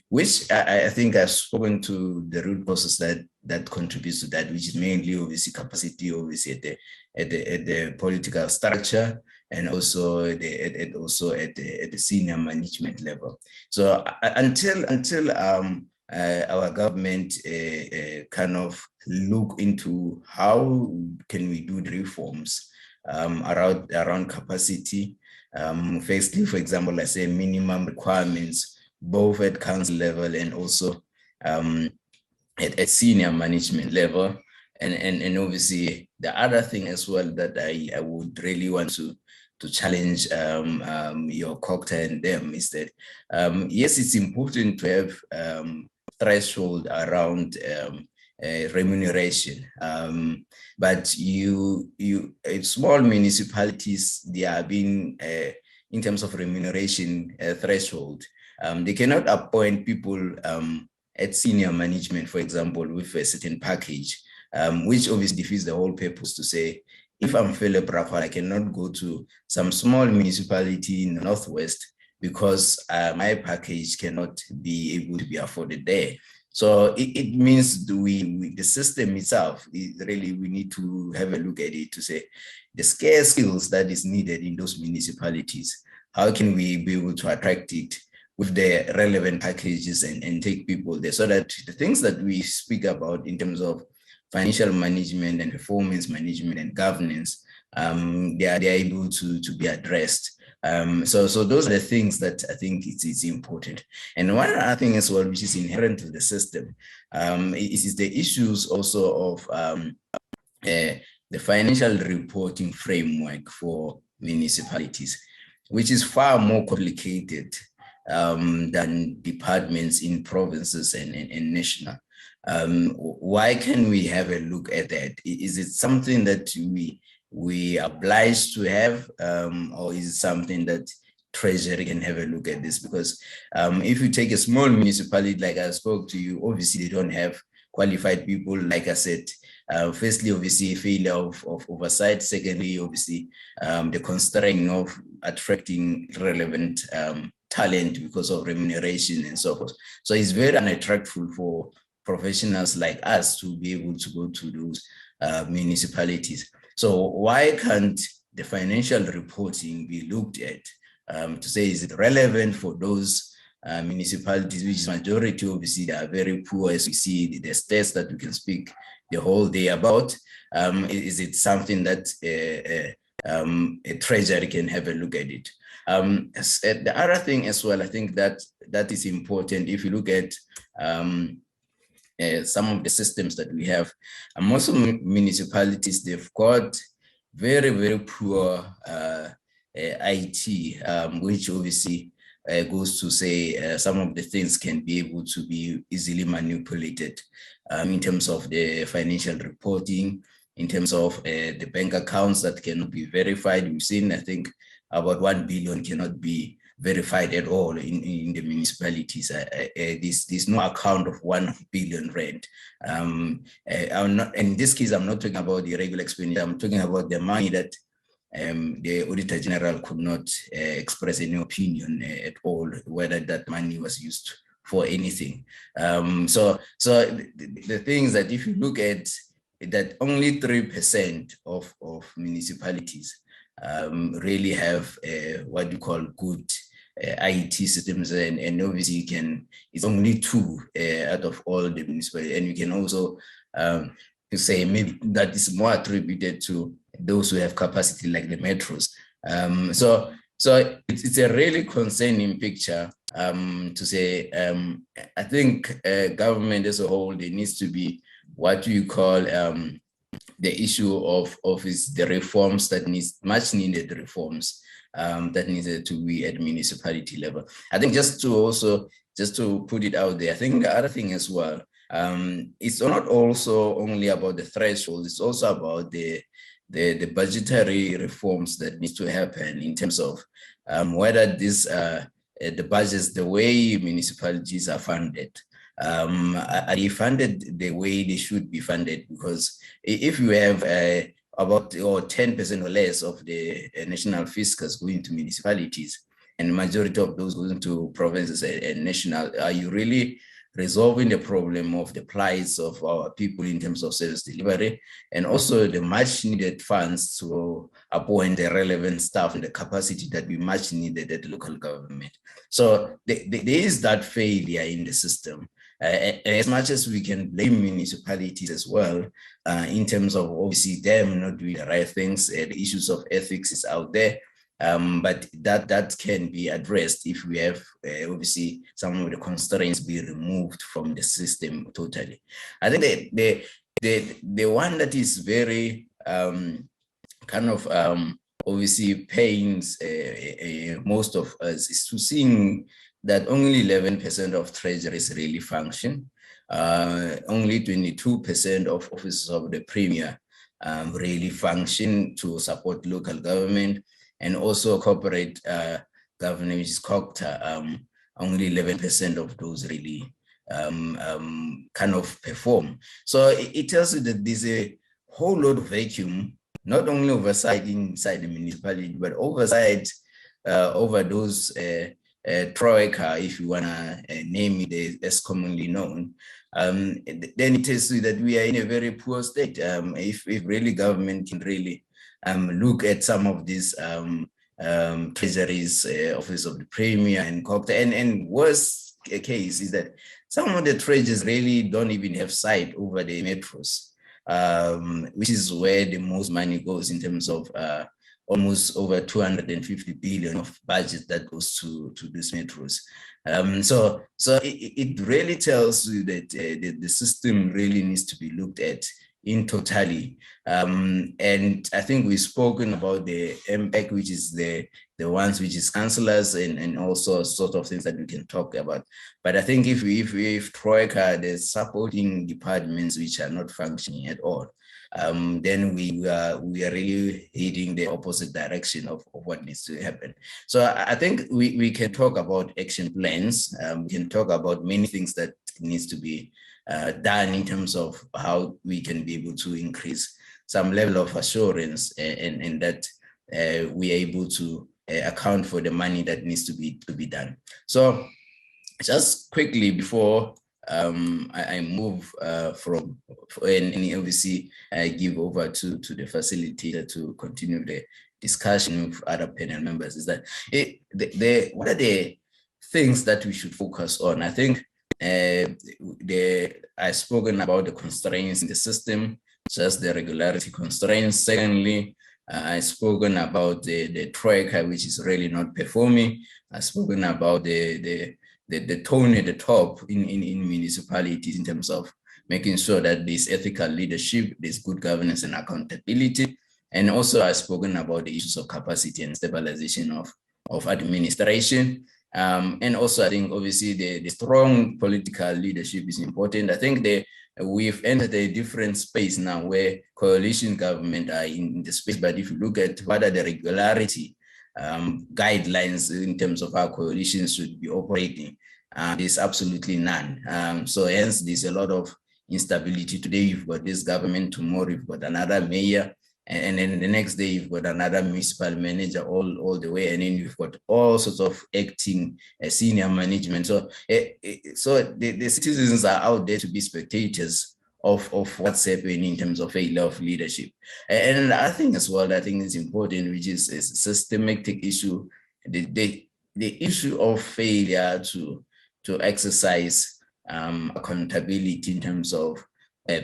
which I think I've spoken to the root causes that contributes to that, which is mainly obviously capacity, obviously at the political structure, and also at the senior management level. So until our government kind of look into how can we do the reforms around capacity. Firstly, for example, I say minimum requirements, both at council level and also at senior management level. And obviously the other thing as well that I would really want to challenge your cocktail and them is that, yes, it's important to have threshold around remuneration, but small municipalities, they are being in terms of remuneration threshold, they cannot appoint people at senior management, for example, with a certain package, which obviously defeats the whole purpose to say, if I'm Phillip Rakgwale, I cannot go to some small municipality in the Northwest because my package cannot be able to be afforded there. So it means the system itself, we need to have a look at it to say the scarce skills that is needed in those municipalities, how can we be able to attract it with the relevant packages and take people there, so that the things that we speak about in terms of financial management and performance management and governance, they are able to be addressed. So those are the things that I think it's important. And one other thing as well, which is inherent to the system, is the issues also of the financial reporting framework for municipalities, which is far more complicated than departments in provinces and national. Why can we have a look at that? Is it something that we are obliged to have, or is it something that Treasury can have a look at this, because if you take a small municipality, like I spoke to you, obviously they don't have qualified people. Like I said, firstly, obviously failure of oversight. Secondly, obviously the constraint of attracting relevant talent because of remuneration and so forth. So it's very unattractive for professionals like us to be able to go to those municipalities. So why can't the financial reporting be looked at to say, is it relevant for those municipalities, which is majority, obviously they are very poor, as we see the stats that we can speak the whole day about. Is it something that a treasury can have a look at it? The other thing as well, I think that is important. If you look at some of the systems that we have, most of municipalities, they've got very, very poor IT, which obviously goes to say some of the things can be able to be easily manipulated in terms of the financial reporting, in terms of the bank accounts that cannot be verified. We've seen, I think, about 1 billion cannot be verified at all in the municipalities. There's no account of 1 billion rand. I'm not, in this case, I'm not talking about the irregular expenditure. I'm talking about the money that the Auditor General could not express any opinion at all whether that money was used for anything. So the things that if you look at that, only 3% of municipalities really have what you call good IT systems, and obviously you can, it's only 2 out of all the municipalities, and you can also say maybe that is more attributed to those who have capacity like the metros. So it's a really concerning picture to say. I think government as a whole, there needs to be what you call the issue of the reforms that needs, much needed reforms that needed to be at municipality level. I think just to put it out there, I think the other thing as well, it's not also only about the threshold, it's also about the budgetary reforms that need to happen in terms of whether this the budgets, the way municipalities are funded, are they funded the way they should be funded? Because if you have about 10% or less of the national fiscus going to municipalities, and the majority of those going to provinces and national, are you really resolving the problem of the plights of our people in terms of service delivery, and also the much needed funds to appoint the relevant staff and the capacity that we much needed at local government? So there is that failure in the system. As much as we can blame municipalities as well, in terms of obviously them not doing the right things, the issues of ethics is out there. But that can be addressed if we have obviously some of the constraints be removed from the system totally. I think the one that is very kind of obviously pains most of us is to seeing that only 11% of treasuries really function. Only 22% of offices of the Premier really function to support local government, and also corporate government, which is COGTA, only 11% of those really kind of perform. So it tells you that there's a whole lot of vacuum, not only oversight inside the municipality, but oversight over those troika, if you wanna name it as commonly known. Then it tells you that we are in a very poor state. If really government can really look at some of these treasuries, office of the Premier and COGTA, and worst case is that some of the treasuries really don't even have sight over the metros, which is where the most money goes in terms of almost over 250 billion of budget that goes to these metros. So it really tells you that the system really needs to be looked at in totality. And I think we've spoken about the MPEC, which is the ones which is councillors and also sort of things that we can talk about. But I think if Troika, the supporting departments which are not functioning at all, then we are really heading the opposite direction of what needs to happen. So I think we can talk about action plans. We can talk about many things that needs to be done in terms of how we can be able to increase some level of assurance and that we are able to account for the money that needs to be done. So just quickly before I move and obviously give over to the facilitator to continue the discussion with other panel members, is that what are the things that we should focus on? I think I've spoken about the constraints in the system, just the regularity constraints. Secondly, I've spoken about the tracker, which is really not performing. I've spoken about the tone at the top in municipalities in terms of making sure that there's ethical leadership, there's good governance and accountability. And also I've spoken about the issues of capacity and stabilization of administration. And also I think obviously the strong political leadership is important. I think we've entered a different space now where coalition government are in the space, but if you look at what are the regularity guidelines in terms of how coalitions should be operating, there's absolutely none. So hence there's a lot of instability. Today you've got this government, tomorrow you've got another mayor, and then the next day you've got another municipal manager all the way, and then you've got all sorts of acting senior management. So the citizens are out there to be spectators of what's happening in terms of failure of leadership. And I think as well, I think it's important, which is a systematic issue, the issue of failure to exercise accountability in terms of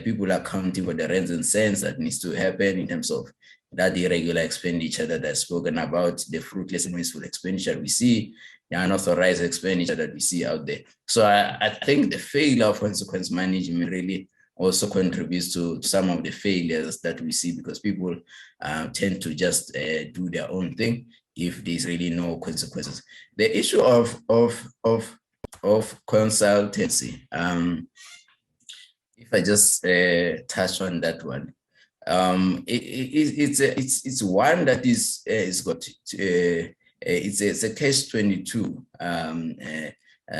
people accounting for the rents and cents that needs to happen in terms of that irregular expenditure that I've spoken about, the fruitless and wasteful expenditure we see, the unauthorized expenditure that we see out there. So I think the failure of consequence management really also contributes to some of the failures that we see, because people tend to just do their own thing if there's really no consequences. The issue of consultancy, if I just touch on that one, it's one that is got it's a catch-22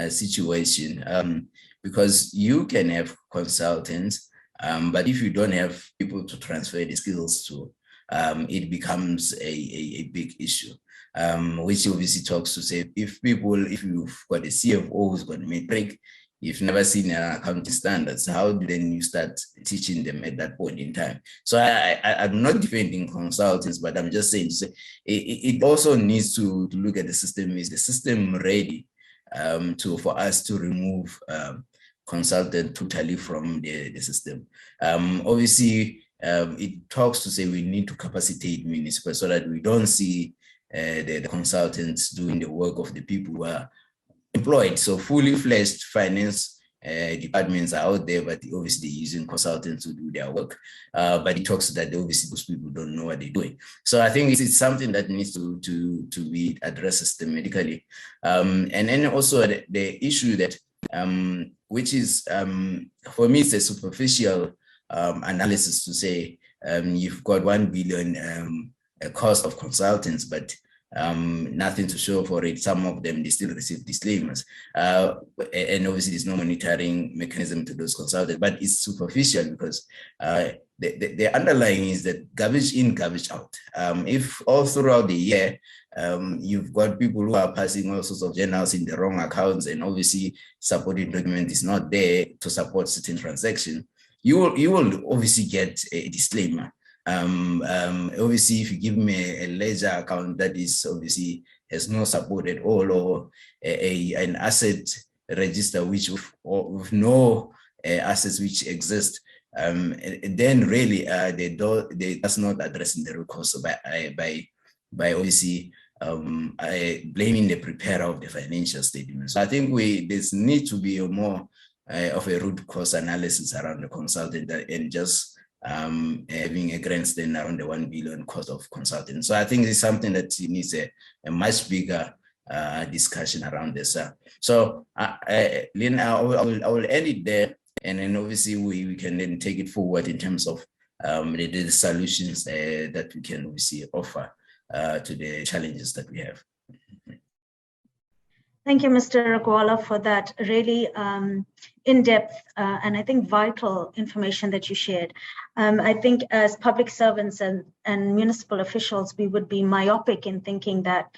situation, because you can have consultants, but if you don't have people to transfer the skills to, it becomes a big issue. Which obviously talks to say, if you've got a CFO who's got a metric, you've never seen accounting standards, how then you start teaching them at that point in time? So I'm not defending consultants, but I'm just saying it also needs to look at the system. Is the system ready for us to remove consultant totally from the system? Obviously, it talks to say we need to capacitate municipal so that we don't see the consultants doing the work of the people who are employed. So fully fledged finance departments are out there, but obviously using consultants to do their work. But it talks that obviously those people don't know what they're doing. So I think it's something that needs to be addressed systematically. And then also the issue that, which is, for me, it's a superficial analysis to say you've got 1 billion cost of consultants, but nothing to show for it. Some of them, they still receive disclaimers. And obviously there's no monitoring mechanism to those consultants, but it's superficial because the underlying is that garbage in, garbage out. If all throughout the year, you've got people who are passing all sorts of journals in the wrong accounts, and obviously supporting document is not there to support certain transaction, you will obviously get a disclaimer. Obviously, if you give me a ledger account that is obviously has no support at all, or an asset register which with no assets which exist, then really they does not addressing the root cause by obviously blaming the preparer of the financial statement. So I think there's need to be a more of a root cause analysis around the consultant and just having a grandstand around the 1 billion cost of consulting. So I think it's something that needs a much bigger discussion around this. So Lynn, I will end it there, and then obviously we can then take it forward in terms of the solutions that we can obviously offer to the challenges that we have. Thank you, Mr. Rakgwale, for that really in-depth and I think vital information that you shared. I think as public servants and municipal officials, we would be myopic in thinking that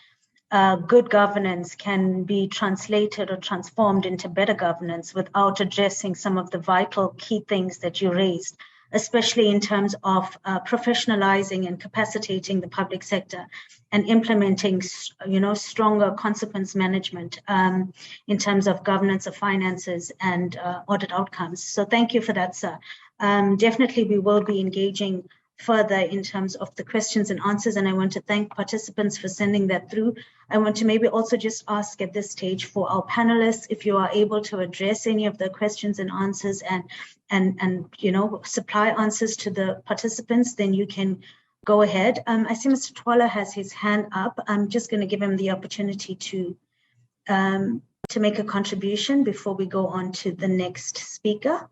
good governance can be translated or transformed into better governance without addressing some of the vital key things that you raised, especially in terms of professionalizing and capacitating the public sector and implementing, stronger consequence management in terms of governance of finances and audit outcomes. So thank you for that, sir. Definitely, we will be engaging further in terms of the questions and answers, and I want to thank participants for sending that through. I want to maybe also just ask at this stage for our panelists, if you are able to address any of the questions and answers and supply answers to the participants, then you can go ahead. I see Mr. Twala has his hand up. I'm just going to give him the opportunity to make a contribution before we go on to the next speaker.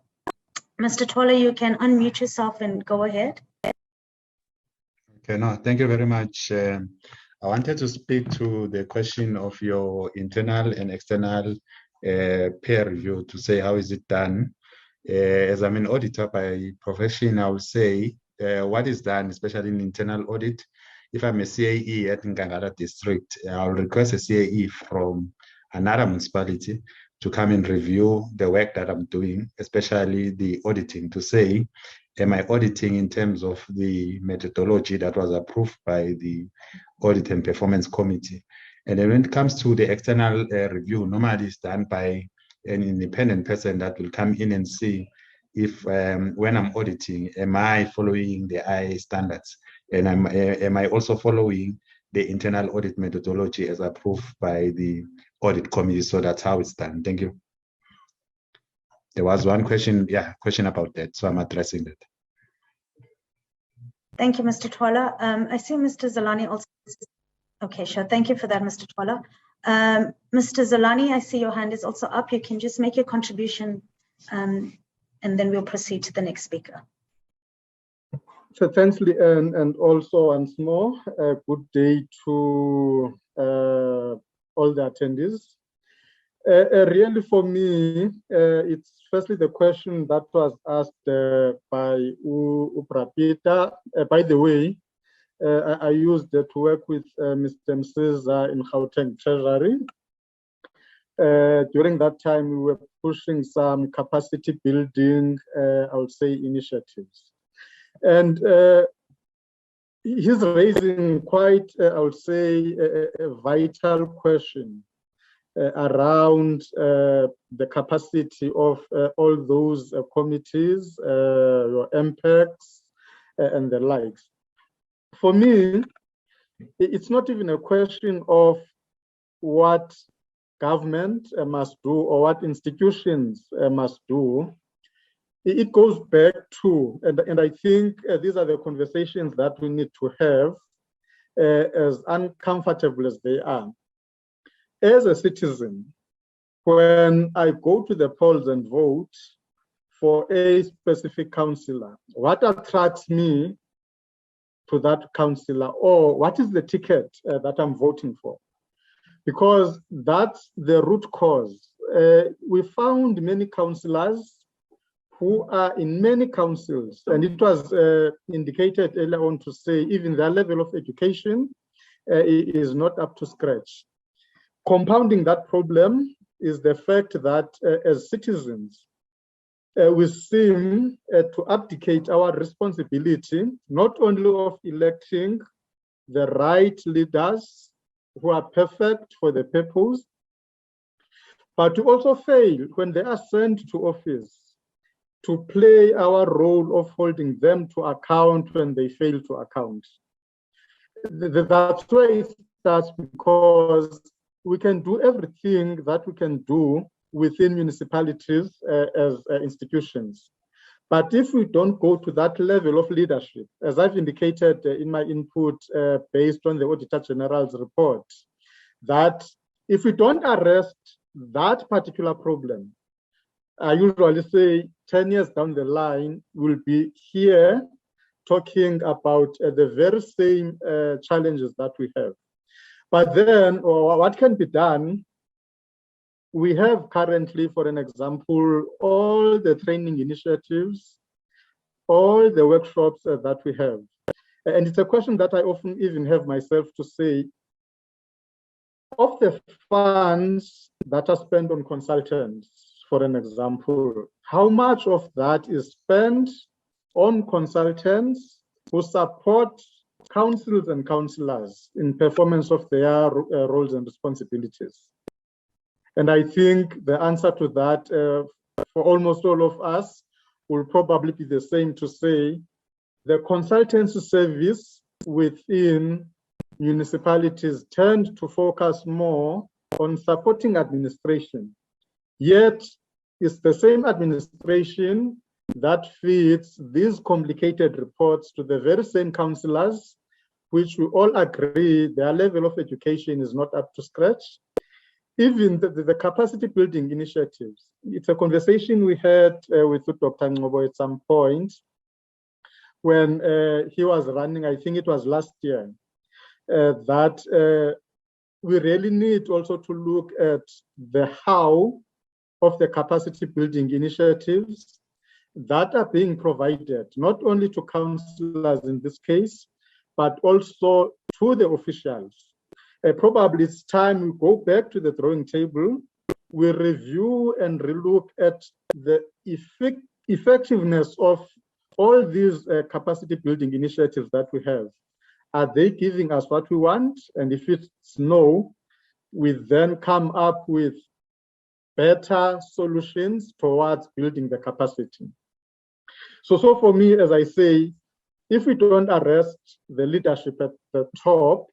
Mr. Twala, you can unmute yourself and go ahead. Okay, no, thank you very much. I wanted to speak to the question of your internal and external peer review to say how is it done. As I'm an auditor by profession, I will say what is done, especially in internal audit. If I'm a CAE at Ngangara district, I'll request a CAE from another municipality to come and review the work that I'm doing, especially the auditing, to say, am I auditing in terms of the methodology that was approved by the Audit and Performance Committee? And then when it comes to the external review, normally it's done by an independent person that will come in and see if when I'm auditing, am I following the IA standards? And am I also following the internal audit methodology as approved by the audit committee? So that's how it's done. Thank you. There was one question about that, so I'm addressing that. Thank you, Mr. Twala. I see Mr. Zolani also. Okay, sure. Thank you for that, Mr. Twala. Mr. Zolani, I see your hand is also up. You can just make your contribution and then we'll proceed to the next speaker. So thanks, Leanne, and also once more, good day to all the attendees. Really for me, it's firstly the question that was asked by Uprapita. By the way, I used to work with Mr. Msiza in Gauteng Treasury. During that time, we were pushing some capacity building, I would say, initiatives. And he's raising quite, I would say, a vital question around the capacity of all those committees, your MPECs, and the likes. For me, it's not even a question of what government must do or what institutions must do. It goes back to, and I think these are the conversations that we need to have, as uncomfortable as they are. As a citizen, when I go to the polls and vote for a specific councillor, what attracts me to that councillor, or what is the ticket that I'm voting for? Because that's the root cause. We found many councillors who are in many councils, and it was indicated earlier on to say even their level of education is not up to scratch. Compounding that problem is the fact that as citizens, we seem to abdicate our responsibility, not only of electing the right leaders who are perfect for the purpose, but to also fail when they are sent to office to play our role of holding them to account when they fail to account. That's why it starts, because we can do everything that we can do within municipalities as institutions. But if we don't go to that level of leadership, as I've indicated in my input based on the Auditor General's report, that if we don't arrest that particular problem, I usually say 10 years down the line, we'll be here talking about the very same challenges that we have. But then, what can be done? We have currently, for an example, all the training initiatives, all the workshops that we have. And it's a question that I often even have myself to say, of the funds that are spent on consultants, for an example, how much of that is spent on consultants who support councils and councillors in performance of their roles and responsibilities? And I think the answer to that for almost all of us will probably be the same, to say the consultancy service within municipalities tend to focus more on supporting administration. Yet it's the same administration that feeds these complicated reports to the very same councillors, which we all agree their level of education is not up to scratch. Even the capacity building initiatives. It's a conversation we had with Dr. Ngobo at some point when he was running, I think it was last year, that we really need also to look at the how of the capacity building initiatives that are being provided, not only to councillors in this case, but also to the officials. Probably it's time we go back to the drawing table, we review and relook at the effectiveness of all these capacity building initiatives that we have. Are they giving us what we want? And if it's no, we then come up with better solutions towards building the capacity. So for me, as I say, if we don't arrest the leadership at the top,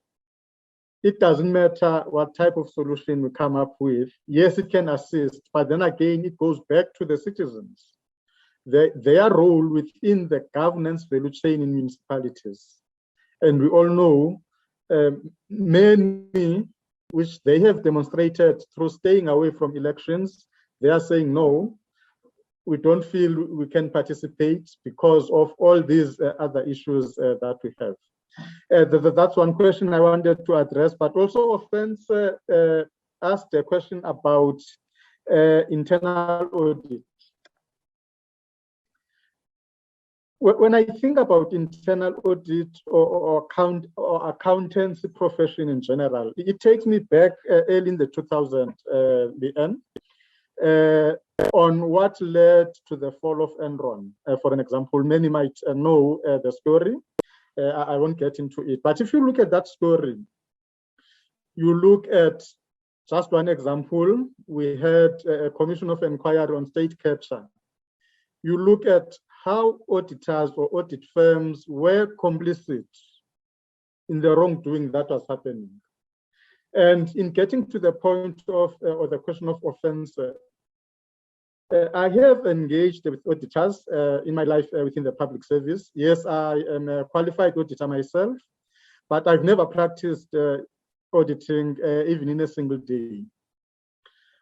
it doesn't matter what type of solution we come up with. Yes, it can assist, but then again, it goes back to the citizens, their role within the governance value chain in municipalities. And we all know many, which they have demonstrated through staying away from elections, they are saying, no, we don't feel we can participate because of all these other issues that we have. That's one question I wanted to address, but also Offense asked a question about internal audit. When I think about internal audit or accountancy profession in general, it takes me back early in the 2000s, on what led to the fall of Enron. For an example, many might know the story. I won't get into it. But if you look at that story, you look at just one example. We had a commission of inquiry on state capture. You look at how auditors or audit firms were complicit in the wrongdoing that was happening. And in getting to the point of, or the question of offense, I have engaged with auditors in my life within the public service. Yes, I am a qualified auditor myself, but I've never practiced auditing even in a single day.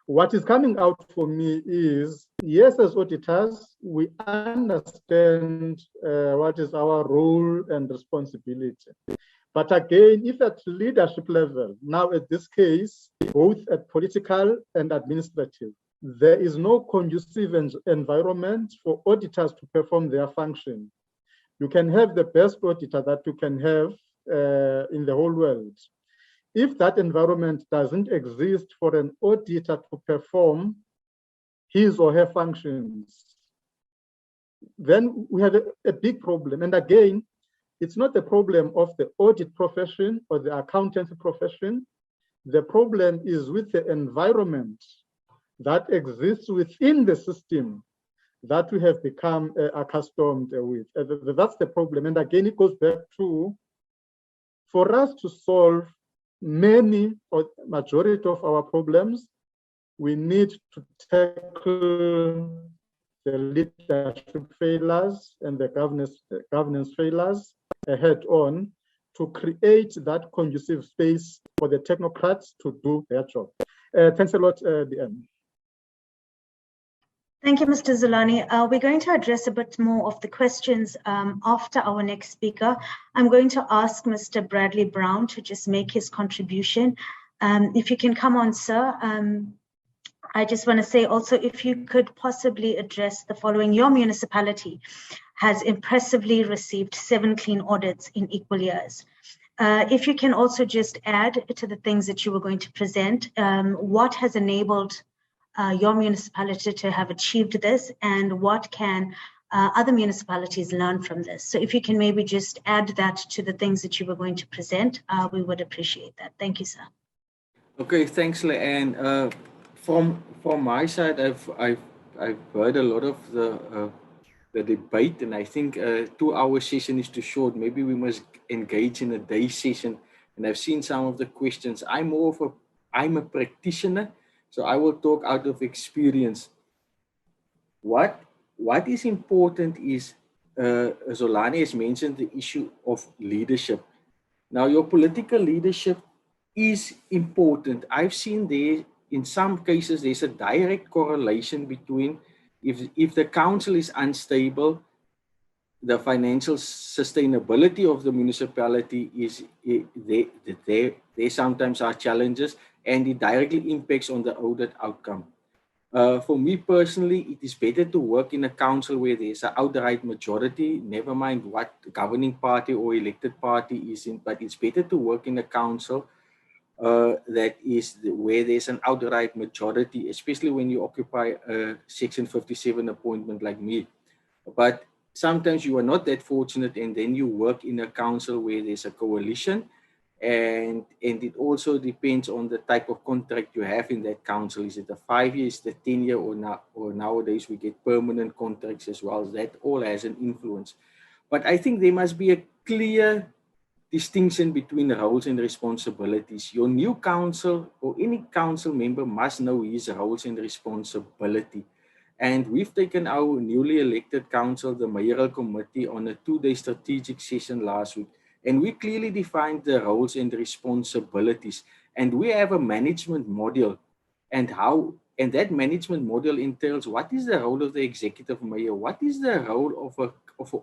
What is coming out for me is, yes, as auditors, we understand what is our role and responsibility. But again, if at leadership level, now at this case, both at political and administrative, there is no conducive environment for auditors to perform their function. You can have the best auditor that you can have in the whole world. If that environment doesn't exist for an auditor to perform his or her functions, then we have a big problem. And again, it's not the problem of the audit profession or the accountancy profession. The problem is with the environment that exists within the system that we have become accustomed with. That's the problem. And again, it goes back to, for us to solve many or majority of our problems, we need to tackle the leadership failures and the governance failures head on to create that conducive space for the technocrats to do their job. Thanks a lot, DM. Thank you, Mr. Zolani. We're going to address a bit more of the questions after our next speaker. I'm going to ask Mr. Bradley Brown to just make his contribution. If you can come on, sir. I just want to say also, if you could possibly address the following. Your municipality has impressively received 7 clean audits in equal years. If you can also just add to the things that you were going to present, what has enabled your municipality to have achieved this, and what can other municipalities learn from this? So if you can maybe just add that to the things that you were going to present, we would appreciate that. Thank you, sir. Okay, thanks, Leanne. From my side, I've heard a lot of the debate, and I think 2-hour session is too short. Maybe we must engage in a day session. And I've seen some of the questions. I'm a practitioner, so I will talk out of experience. What is important is, Zolani has mentioned the issue of leadership. Now, your political leadership is important. I've seen there, in some cases, there's a direct correlation between if the council is unstable, the financial sustainability of the municipality is there sometimes are challenges, and it directly impacts on the audit outcome. For me personally, it is better to work in a council where there's an outright majority, never mind what governing party or elected party is in, but it's better to work in a council that is where there's an outright majority, especially when you occupy a Section 57 appointment like me. But sometimes you are not that fortunate, and then you work in a council where there's a coalition, and it also depends on the type of contract you have in that council. Is it a 5-year, is it a 10-year, or nowadays we get permanent contracts as well? That all has an influence. But I think there must be a clear distinction between roles and responsibilities. Your new council or any council member must know his roles and responsibility. And we've taken our newly elected council, the mayoral committee, on a 2-day strategic session last week. And we clearly defined the roles and responsibilities. And we have a management model, and that management model entails what is the role of the executive mayor, what is the role of an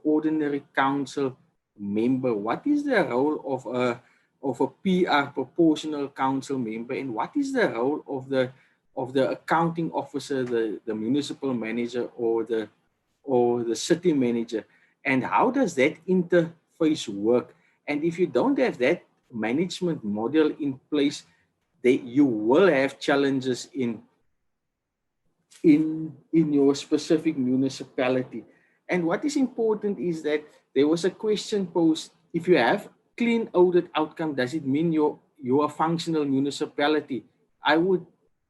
ordinary council member, what is the role of a PR proportional council member, and what is the role of the accounting officer, the municipal manager, or the city manager, and how does that interface work? And if you don't have that management model in place, you will have challenges in your specific municipality. And what is important is that there was a question posed: if you have clean audit outcome, does it mean you're a functional municipality? I would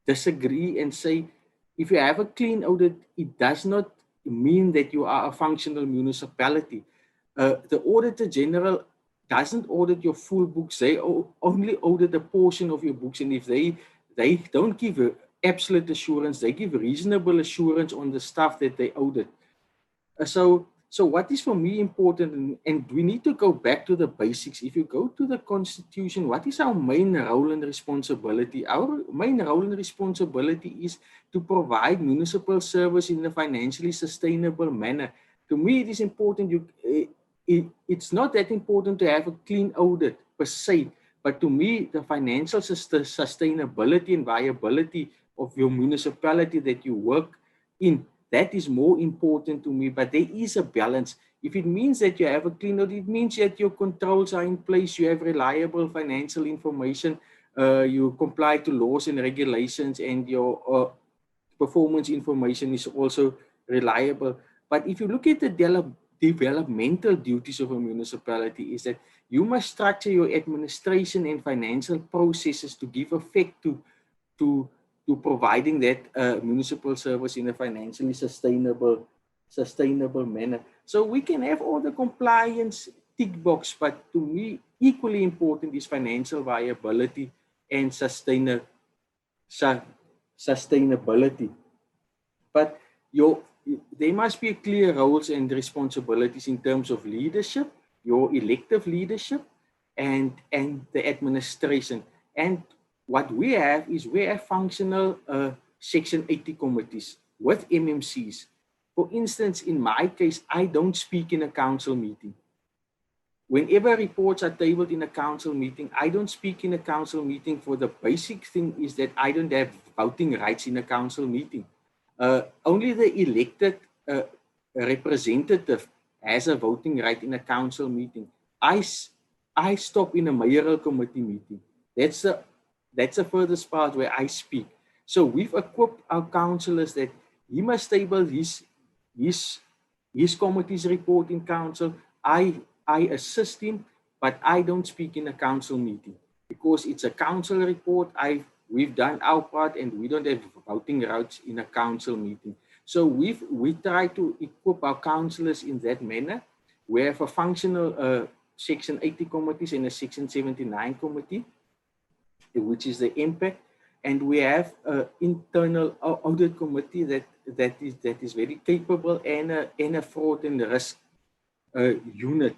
disagree and say, if you have a clean audit, it does not mean that you are a functional municipality. The Auditor General doesn't audit your full books. They only audit a portion of your books. And if they don't give absolute assurance, they give reasonable assurance on the stuff that they audit. So what is for me important, and we need to go back to the basics. If you go to the Constitution, what is our main role and responsibility? Our main role and responsibility is to provide municipal service in a financially sustainable manner. To me, it is important. It's not that important to have a clean audit per se, but to me, the financial sustainability and viability of your municipality that you work in, that is more important to me. But there is a balance. If it means that you have a clean audit, it means that your controls are in place, you have reliable financial information, you comply to laws and regulations, and your performance information is also reliable. But if you look at the developmental duties of a municipality, is that you must structure your administration and financial processes to give effect to providing that municipal service in a financially sustainable manner. So we can have all the compliance tick box, but to me, equally important is financial viability and sustainability. But there must be clear roles and responsibilities in terms of leadership, your elective leadership, and the administration. And what we have is functional Section 80 committees. with MMCs. For instance, in my case, I don't speak in a council meeting. Whenever reports are tabled in a council meeting, I don't speak in a council meeting for the basic thing is that I don't have voting rights in a council meeting. Only the elected representative has a voting right in a council meeting. I stop in a mayoral committee meeting. That's the furthest part where I speak. So we've equipped our councillors that he must table his committee's report in council. I assist him, but I don't speak in a council meeting because it's a council report. We've done our part and we don't have voting rights in a council meeting. So we try to equip our councillors in that manner. We have a functional Section 80 committees and a Section 79 committee, which is the impact. And we have an internal audit committee that is very capable and a fraud and risk unit.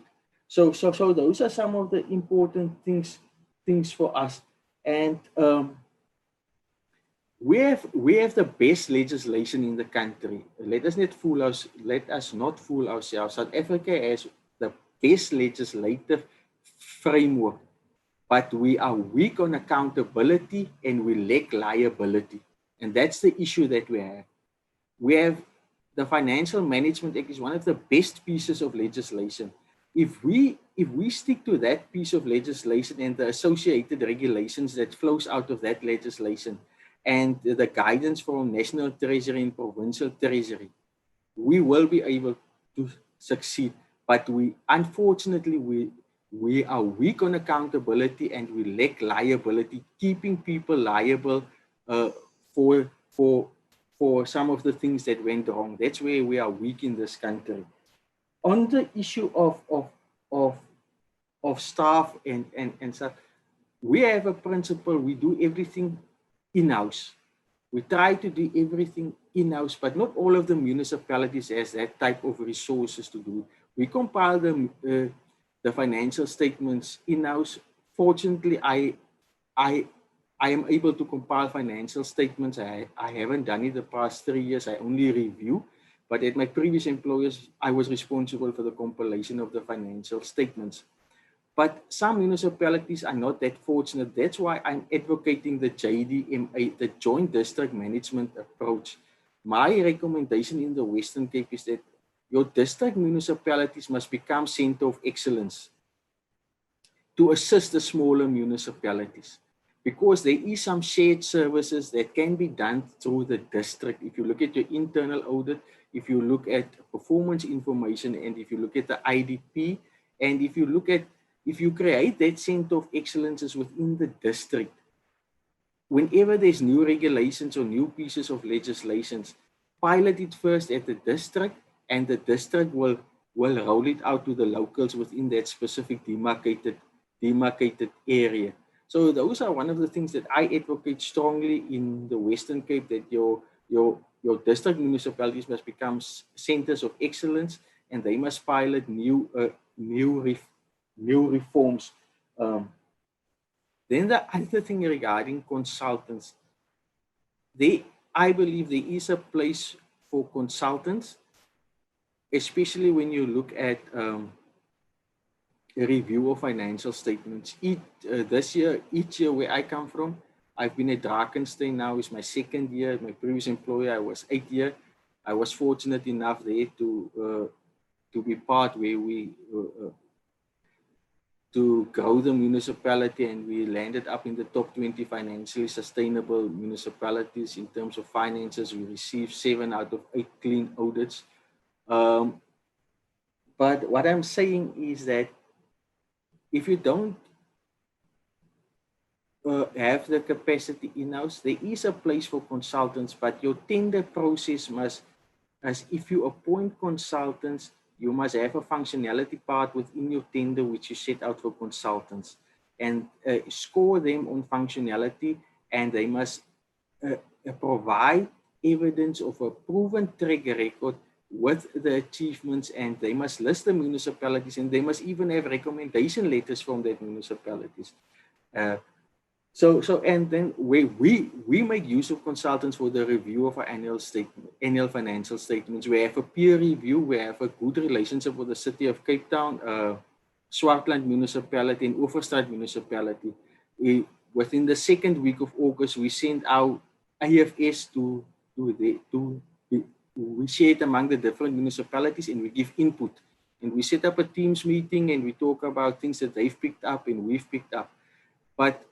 So those are some of the important things for us. And we have the best legislation in the country. Let us not fool ourselves. South Africa has the best legislative framework, but we are weak on accountability and we lack liability. And that's the issue that we have. We have the Financial Management Act is one of the best pieces of legislation. If we stick to that piece of legislation and the associated regulations that flows out of that legislation and the guidance from National Treasury and Provincial Treasury, we will be able to succeed. But unfortunately, we are weak on accountability and we lack liability, keeping people liable for some of the things that went wrong. That's where we are weak in this country. On the issue of staff and stuff, we have a principle, we do everything in-house. We try to do everything in-house, but not all of the municipalities has that type of resources to do. We compile the financial statements in-house. Fortunately, I am able to compile financial statements. I haven't done it the past 3 years. I only review. But at my previous employers, I was responsible for the compilation of the financial statements. But some municipalities are not that fortunate. That's why I'm advocating the JDMA, the Joint District Management Approach. My recommendation in the Western Cape is that your district municipalities must become center of excellence to assist the smaller municipalities. Because there is some shared services that can be done through the district. If you look at your internal audit, if you look at performance information, and if you look at the IDP, and if you create that center of excellences within the district, whenever there's new regulations or new pieces of legislations, pilot it first at the district, and the district will roll it out to the locals within that specific demarcated area. So those are one of the things that I advocate strongly in the Western Cape, that your district municipalities must become centers of excellence and they must pilot new reforms. Then the other thing regarding consultants, I believe there is a place for consultants, especially when you look at a review of financial statements. Each year where I come from, I've been at Drakensberg now, is my 2nd year. My previous employer, I was 8 years. I was fortunate enough there to be part where we to grow the municipality, and we landed up in the top 20 financially sustainable municipalities in terms of finances. We received 7 out of 8 clean audits. But what I'm saying is that if you don't have the capacity in-house, there is a place for consultants, but your tender process must, as if you appoint consultants, you must have a functionality part within your tender which you set out for consultants, and score them on functionality, and they must provide evidence of a proven track record with the achievements, and they must list the municipalities, and they must even have recommendation letters from that municipalities. And then we make use of consultants for the review of our annual financial statements. We have a peer review. We have a good relationship with the City of Cape Town, Swartland Municipality, and Oeverstraat Municipality. Within the second week of August, we sent our IFS we share it among the different municipalities, and we give input. And we set up a Teams meeting, and we talk about things that they've picked up and we've picked up. But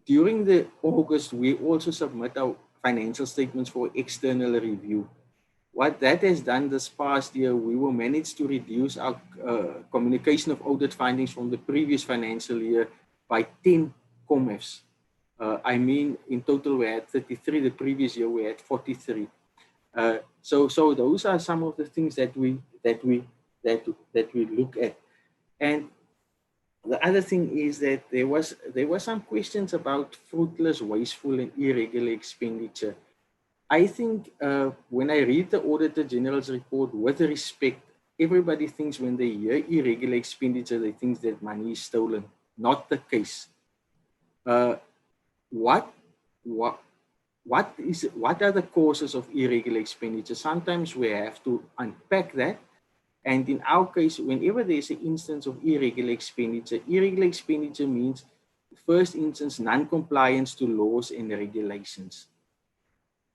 during the August, we also submit our financial statements for external review. What that has done this past year, we will manage to reduce our communication of audit findings from the previous financial year by 10 COMFs. I mean, in total, we had 33. The previous year, we had 43. So those are some of the things that we look at. And the other thing is that there were some questions about fruitless, wasteful, and irregular expenditure. I think when I read the Auditor General's report, with respect, everybody thinks when they hear irregular expenditure, they think that money is stolen. Not the case. What are the causes of irregular expenditure? Sometimes we have to unpack that. And in our case, whenever there's an instance of irregular expenditure means, first instance, non-compliance to laws and regulations.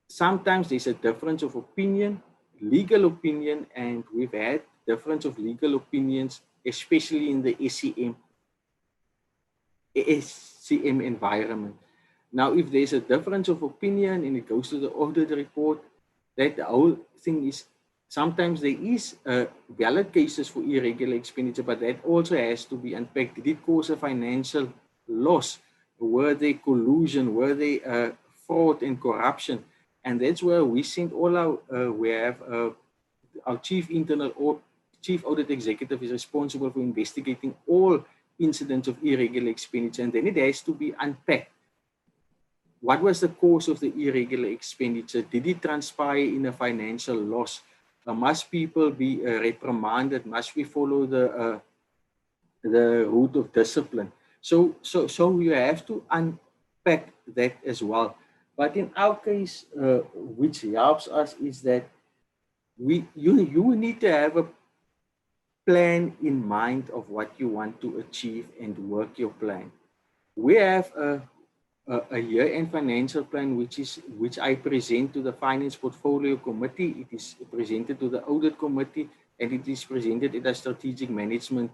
Sometimes there's a difference of opinion, legal opinion, and we've had difference of legal opinions, especially in the SCM environment. Now, if there's a difference of opinion and it goes to the audit report, that the whole thing is, sometimes there is valid cases for irregular expenditure, but that also has to be unpacked. Did it cause a financial loss? Were there collusion? Were there fraud and corruption? And that's where we send all our, we have our chief audit executive is responsible for investigating all incidents of irregular expenditure, and then it has to be unpacked. What was the cause of the irregular expenditure? Did it transpire in a financial loss? Must people be reprimanded? Must we follow the route of discipline? So you have to unpack that as well. But in our case, which helps us is that you need to have a plan in mind of what you want to achieve and work your plan. We have a year-end financial plan, which I present to the Finance Portfolio Committee. It is presented to the Audit Committee, and it is presented at a strategic management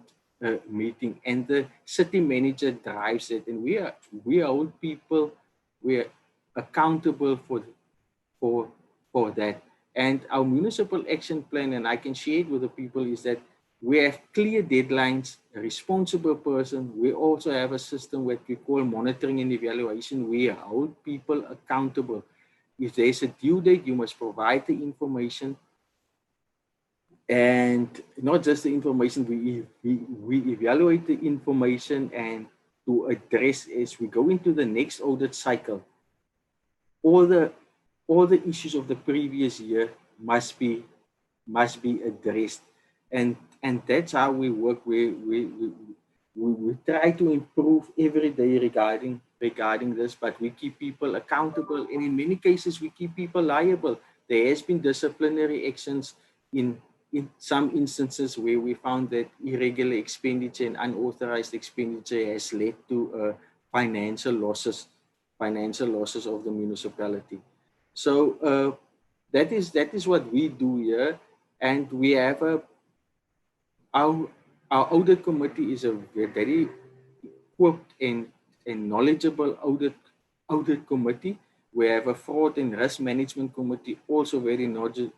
meeting. And the city manager drives it, and we are all people. We are accountable for that. And our municipal action plan, and I can share it with the people, is that we have clear deadlines, a responsible person. We also have a system what we call monitoring and evaluation. We hold people accountable. If there's a due date, you must provide the information. And not just the information, we evaluate the information, and to address as we go into the next audit cycle, all the issues of the previous year must be addressed. And that's how we work. We try to improve every day regarding this, but we keep people accountable, and in many cases we keep people liable. There has been disciplinary actions in some instances where we found that irregular expenditure and unauthorized expenditure has led to financial losses of the municipality. So that is what we do here, and we have our audit committee is a very equipped and knowledgeable audit committee. We have a fraud and risk management committee, also very knowledgeable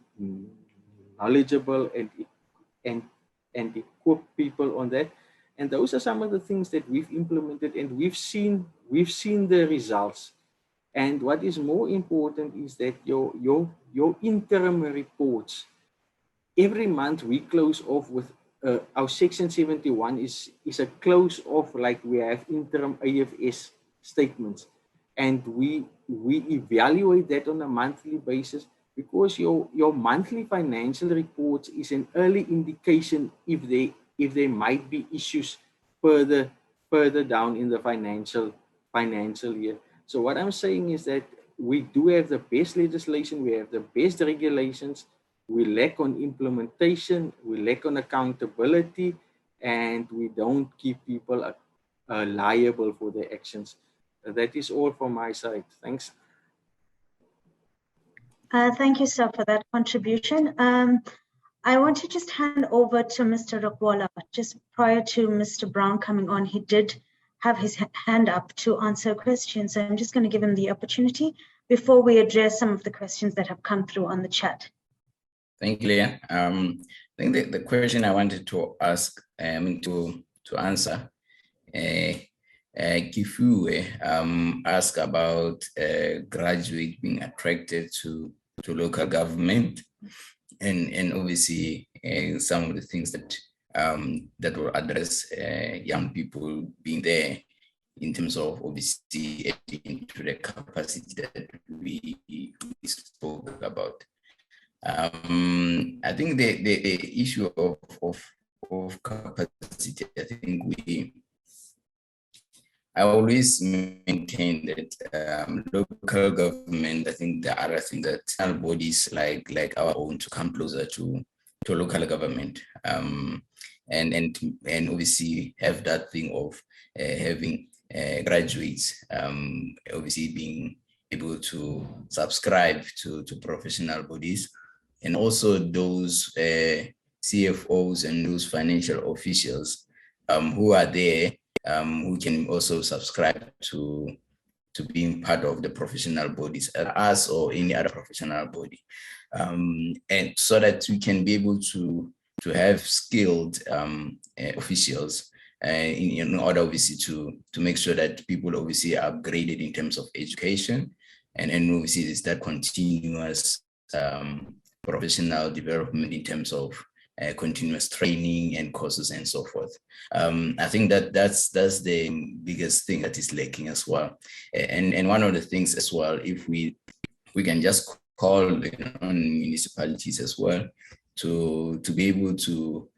and equipped people on that. And those are some of the things that we've implemented, and we've seen the results. And what is more important is that your interim reports, every month we close off with our section 71 is a close off, like we have interim AFS statements, and we evaluate that on a monthly basis, because your monthly financial reports is an early indication if there might be issues further down in the financial financial year. So what I'm saying is that we do have the best legislation, we have the best regulations, we lack on implementation, we lack on accountability, and we don't keep people liable for their actions. That is all from my side. Thanks. Thank you, sir, for that contribution. I want to just hand over to Mr. Rakgwale. Just prior to Mr. Brown coming on, he did have his hand up to answer questions. So I'm just going to give him the opportunity before we address some of the questions that have come through on the chat. Thank you, Leah. I think the question I wanted to ask, to answer, Kifu asked about graduates being attracted to local government, and obviously some of the things that that will address young people being there in terms of obviously into the capacity that we spoke about. I think the issue of capacity, I think I always maintain that local government, I think the other thing that bodies like our own to come closer to local government, and obviously have that thing of having graduates obviously being able to subscribe to professional bodies, and also those CFOs and those financial officials who are there, who can also subscribe to being part of the professional bodies, us or any other professional body, and so that we can be able to have skilled officials in order obviously to make sure that people obviously are upgraded in terms of education, and obviously there's that continuous professional development in terms of continuous training and courses and so forth. I think that's the biggest thing that is lacking as well. And one of the things as well, if we can just call on municipalities as well to be able to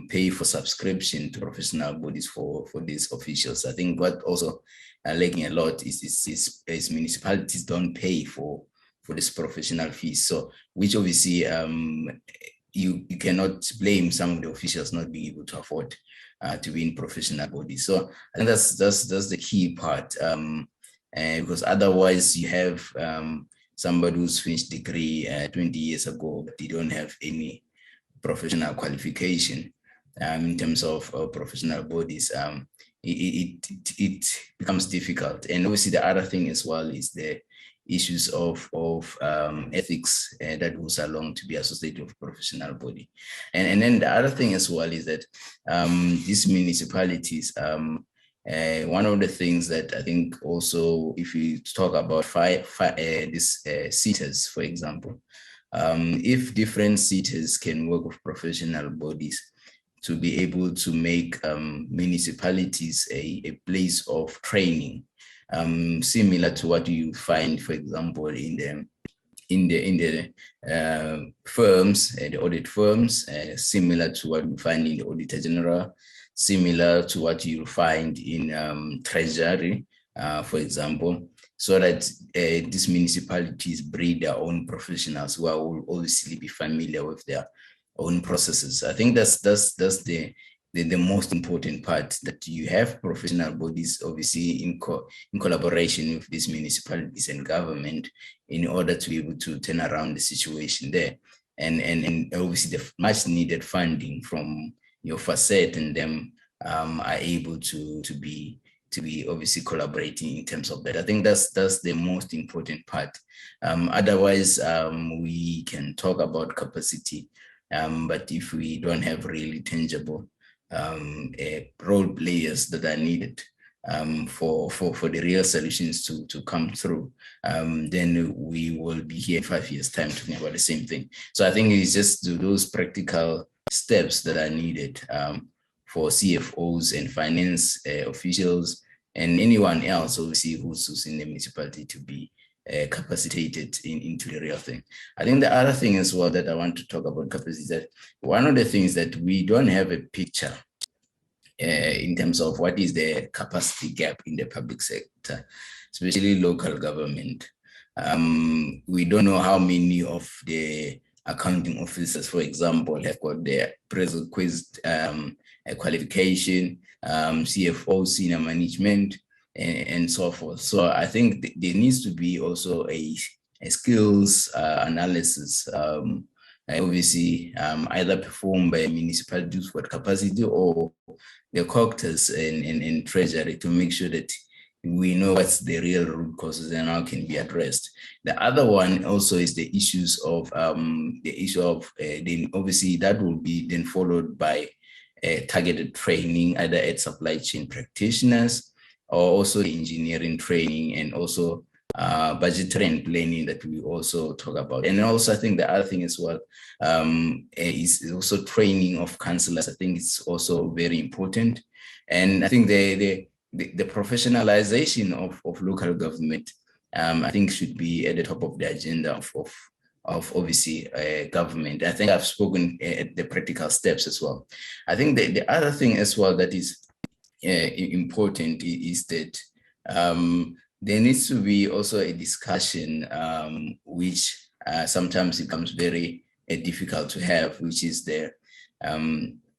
pay for subscription to professional bodies for these officials. I think what also lacking a lot is municipalities don't pay for this professional fees. So which obviously you cannot blame some of the officials not being able to afford to be in professional bodies. So I think that's the key part, because otherwise you have somebody who's finished degree 20 years ago, but they don't have any professional qualification in terms of professional bodies. It becomes difficult. And obviously the other thing as well is the issues of ethics that goes along to be associated with professional body. And then the other thing as well is that these municipalities, one of the things that I think also, if you talk about these seaters, for example, if different seaters can work with professional bodies to be able to make municipalities a place of training, similar to what you find, for example, in the firms, the audit firms, similar to what you find in the Auditor General, similar to what you'll find in Treasury, for example, so that these municipalities breed their own professionals who will obviously be familiar with their own processes. I think that's the most important part, that you have professional bodies obviously in collaboration with these municipalities and government in order to be able to turn around the situation there, and obviously the much needed funding from your facet and them are able to be obviously collaborating in terms of that. I think that's the most important part. Otherwise we can talk about capacity, but if we don't have really tangible role players that are needed for the real solutions to come through, then we will be here in 5 years' time talking about the same thing. So I think it's just those practical steps that are needed for CFOs and finance officials and anyone else obviously who's in the municipality to be capacitated into the real thing. I think the other thing as well that I want to talk about capacity is that one of the things that we don't have a picture in terms of what is the capacity gap in the public sector, especially local government. We don't know how many of the accounting officers, for example, have got their prerequisite qualification, CFO, senior management, and so forth. So I think there needs to be also a skills analysis, obviously either performed by municipalities for capacity or the caucus and treasury to make sure that we know what's the real root causes and how can be addressed. The other one also is the issues of then obviously that will be then followed by targeted training, either at supply chain practitioners or also engineering training, and also budgetary and planning that we also talk about. And also I think the other thing as well is also training of councillors. I think it's also very important. And I think the professionalization of local government, I think should be at the top of the agenda of obviously government. I think I've spoken at the practical steps as well. I think the other thing as well that is important is that there needs to be also a discussion which sometimes becomes very difficult to have, which is the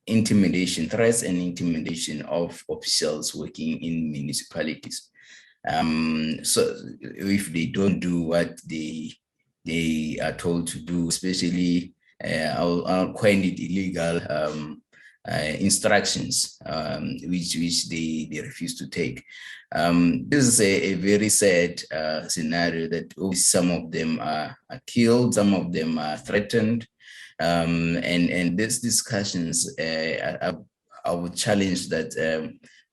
intimidation, threats and intimidation of officials working in municipalities. So if they don't do what they are told to do, especially I'll coin it illegal instructions, which they refuse to take. This is a very sad scenario that some of them are killed, some of them are threatened. And these discussions, I would challenge that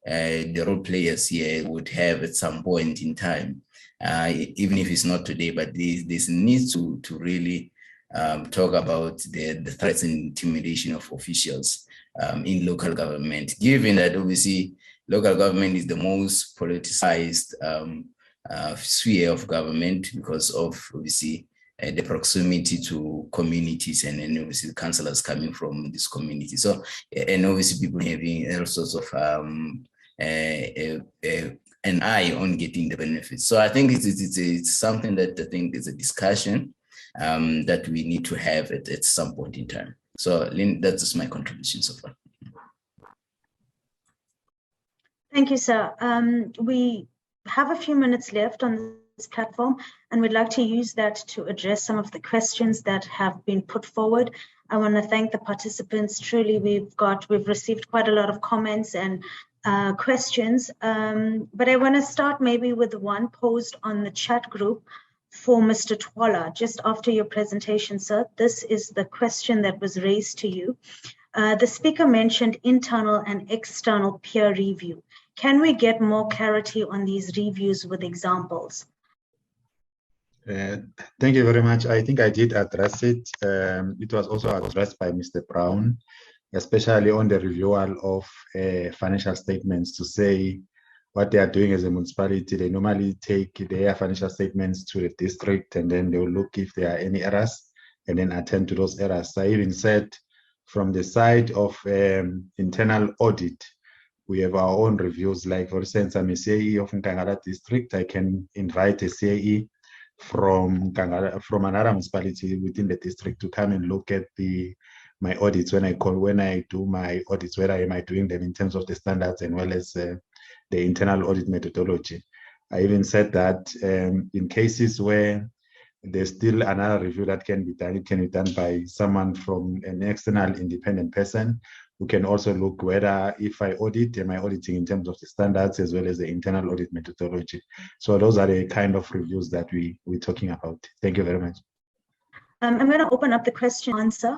the role players here would have at some point in time, even if it's not today, but this needs to really talk about the threats and intimidation of officials in local government, given that obviously local government is the most politicized sphere of government because of obviously the proximity to communities and obviously the councillors coming from this community. So, and obviously people having all sorts of an eye on getting the benefits. So I think it's something that I think is a discussion that we need to have at some point in time. So Lynn, that's just my contribution so far. Thank you, sir. We have a few minutes left on this platform, and we'd like to use that to address some of the questions that have been put forward. I want to thank the participants. Truly, we've received quite a lot of comments and questions, but I want to start maybe with the one posed on the chat group for Mr. Twala, just after your presentation, sir. This is the question that was raised to you. The speaker mentioned internal and external peer review. Can we get more clarity on these reviews with examples? Thank you very much. I think I did address it. It was also addressed by Mr. Brown, especially on the reviewal of financial statements, to say what they are doing as a municipality. They normally take their financial statements to the district, and then they will look if there are any errors and then attend to those errors. So I even said from the side of internal audit, we have our own reviews. Like, for instance, I'm a CAE of Nkangala district. I can invite a CAE from another municipality within the district to come and look at my audits when I do my audits, whether am I doing them in terms of the standards and well as the internal audit methodology. I even said that in cases where there's still another review that can be done, it can be done by someone from an external independent person who can also look whether if I audit, am I auditing in terms of the standards as well as the internal audit methodology. So those are the kind of reviews that we're talking about. Thank you very much. I'm going to open up the question answer.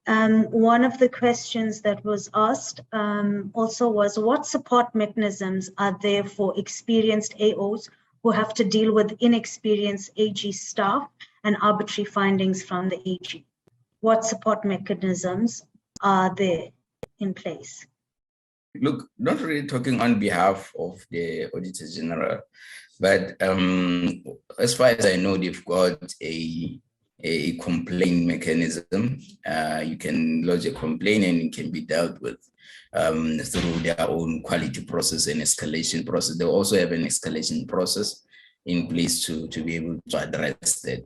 One of the questions that was asked also was, what support mechanisms are there for experienced AOs who have to deal with inexperienced AG staff and arbitrary findings from the AG? What support mechanisms are there in place? Look, not really talking on behalf of the Auditor General, but as far as I know, they've got a a complaint mechanism. You can lodge a complaint and it can be dealt with through their own quality process and escalation process. They also have an escalation process in place to be able to address that.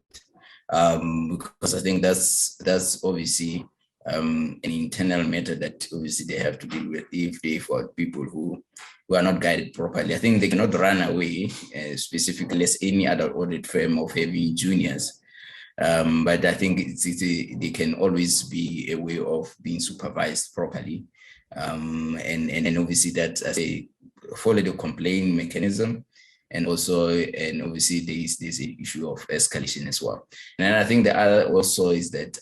Because I think that's obviously an internal matter that obviously they have to deal with if they've got people who are not guided properly. I think they cannot run away, specifically as any other audit firm of having juniors. But I think they can always be a way of being supervised properly. And obviously that as they follow the complaint mechanism, and obviously there's an issue of escalation as well. And I think the other also is that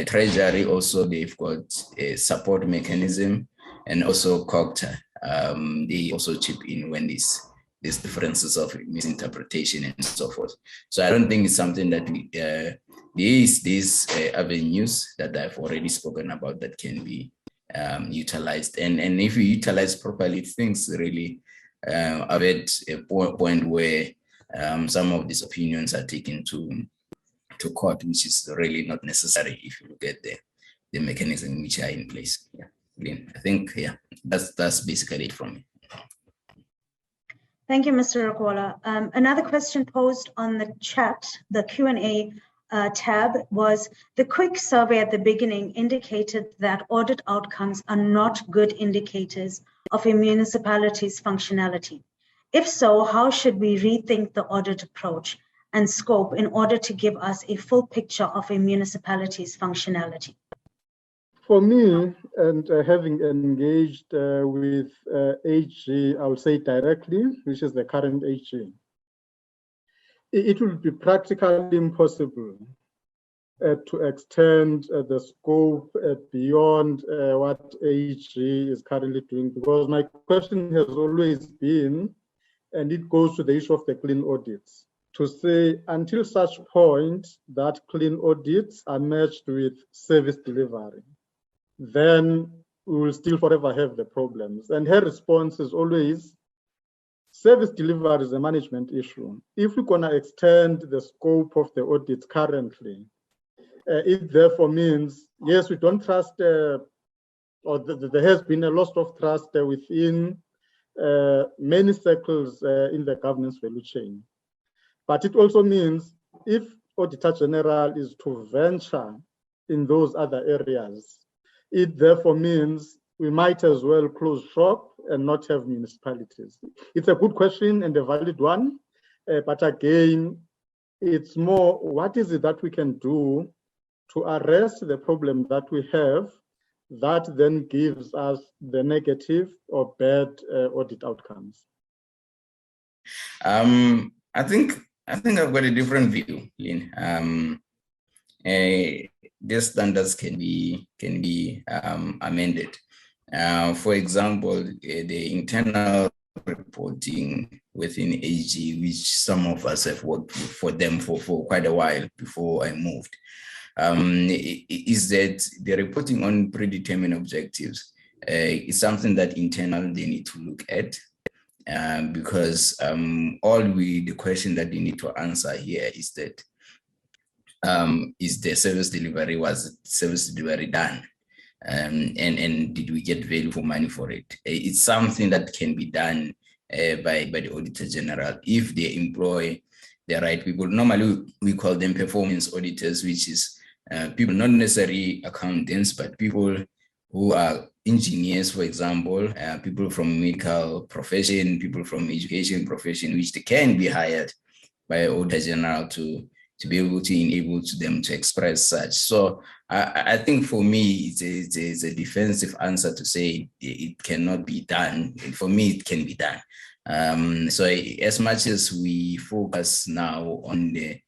Treasury also, they've got a support mechanism, and also COGTA, they also chip in when these differences of misinterpretation and so forth. So I don't think it's something that these avenues that I've already spoken about that can be utilized. And if you utilize properly, things really are at a point where some of these opinions are taken to court, which is really not necessary if you look at the mechanism which are in place. Yeah, I think that's basically it from me. Thank you, Mr. Rakgwale. Another question posed on the chat, the Q&A tab, was the quick survey at the beginning indicated that audit outcomes are not good indicators of a municipality's functionality. If so, how should we rethink the audit approach and scope in order to give us a full picture of a municipality's functionality? For me, and having engaged with AG, I will say directly, which is the current AG, it will be practically impossible to extend the scope beyond what AG is currently doing, because my question has always been, and it goes to the issue of the clean audits, to say until such point that clean audits are matched with service delivery, then we will still forever have the problems. And her response is always, service delivery is a management issue. If we're going to extend the scope of the audits currently, it therefore means, yes, we don't trust, or there has been a loss of trust within many circles in the governance value chain. But it also means if Auditor General is to venture in those other areas, it therefore means we might as well close shop and not have municipalities. It's a good question and a valid one, but again, it's more, what is it that we can do to arrest the problem that we have that then gives us the negative or bad audit outcomes? I think I've got a different view, Lynn. These standards can be amended. For example, the internal reporting within AG, which some of us have worked for them for quite a while before I moved, is that the reporting on predetermined objectives is something that internal they need to look at. Because the question that they need to answer here is that is the service delivery done, and did we get value for money for it? It's something that can be done by the Auditor General if they employ the right people. Normally we call them performance auditors, which is people not necessarily accountants, but people who are engineers, for example, people from medical profession, people from education profession, which they can be hired by Auditor General to be able to enable them to express such. So I think for me, it's a defensive answer to say it cannot be done. For me, it can be done. So as much as we focus now on the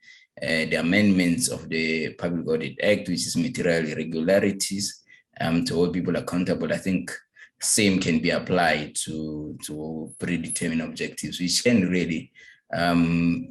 amendments of the Public Audit Act, which is material irregularities, to hold people accountable, I think same can be applied to predetermined objectives, which can really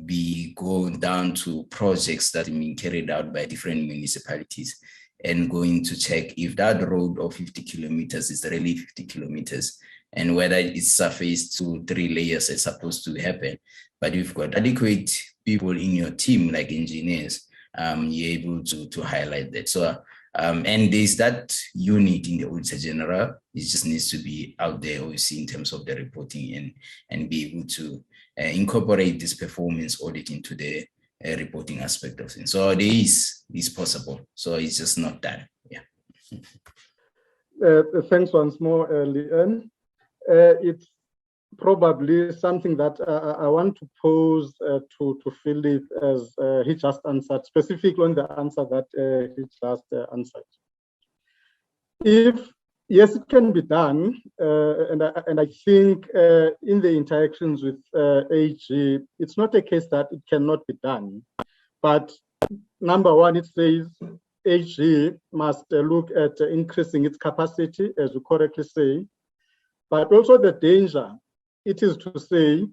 be going down to projects that are being carried out by different municipalities and going to check if that road of 50 kilometers is really 50 kilometers and whether it's surfaced to 3 layers as supposed to happen. But you've got adequate people in your team, like engineers, you're able to highlight that. So, and there's that unit in the Auditor General. It just needs to be out there, obviously, in terms of the reporting and be able to incorporate this performance audit into the reporting aspect of things. So there is possible. So it's just not done. Yeah. Thanks once more, Leanne. It's probably something that I want to pose to Phillip, as he just answered, specifically on the answer that he just answered. If yes, it can be done, and I think in the interactions with AG, it's not a case that it cannot be done. But number one, it says AG must look at increasing its capacity, as you correctly say, but also the danger, it is to say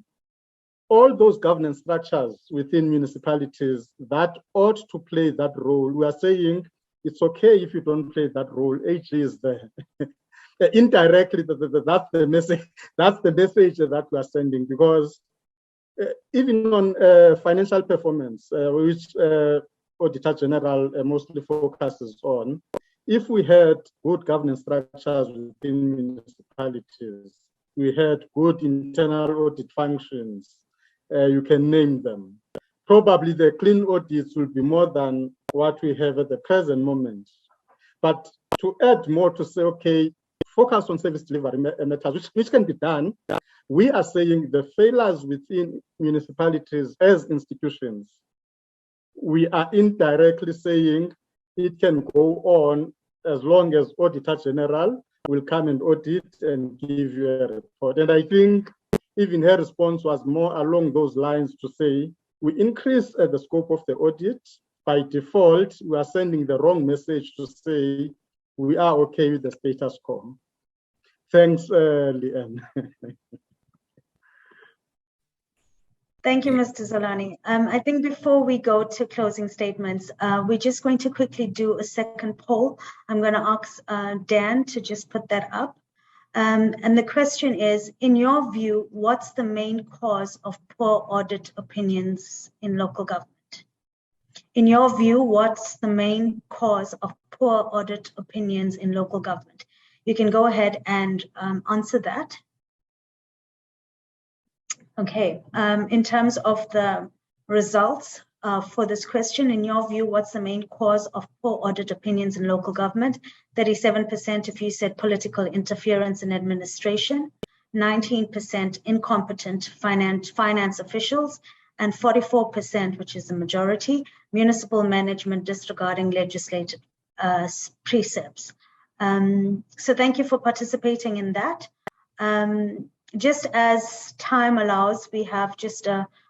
all those governance structures within municipalities that ought to play that role. We are saying it's okay if you don't play that role. AG is there. Indirectly, that's the message. That's the message that we are sending, because even on financial performance, which Auditor General mostly focuses on, if we had good governance structures within municipalities, we had good internal audit functions, you can name them, probably the clean audits will be more than what we have at the present moment. But to add more, to say, okay, focus on service delivery matters, which can be done, we are saying the failures within municipalities as institutions, we are indirectly saying it can go on as long as Auditor General will come and audit and give you a report. And I think even her response was more along those lines, to say we increase the scope of the audit. By default, we are sending the wrong message to say we are okay with the status quo. Thanks, Leanne. Thank you, Mr. Zolani. I think before we go to closing statements, we're just going to quickly do a second poll. I'm going to ask Dan to just put that up. And the question is, in your view, what's the main cause of poor audit opinions in local government? In your view, what's the main cause of poor audit opinions in local government? You can go ahead and answer that. Okay, in terms of the results for this question, in your view, what's the main cause of poor audit opinions in local government? 37% of you said political interference in administration, 19% incompetent finance officials, and 44%, which is the majority, municipal management disregarding legislative precepts. So thank you for participating in that. Just as time allows, we have just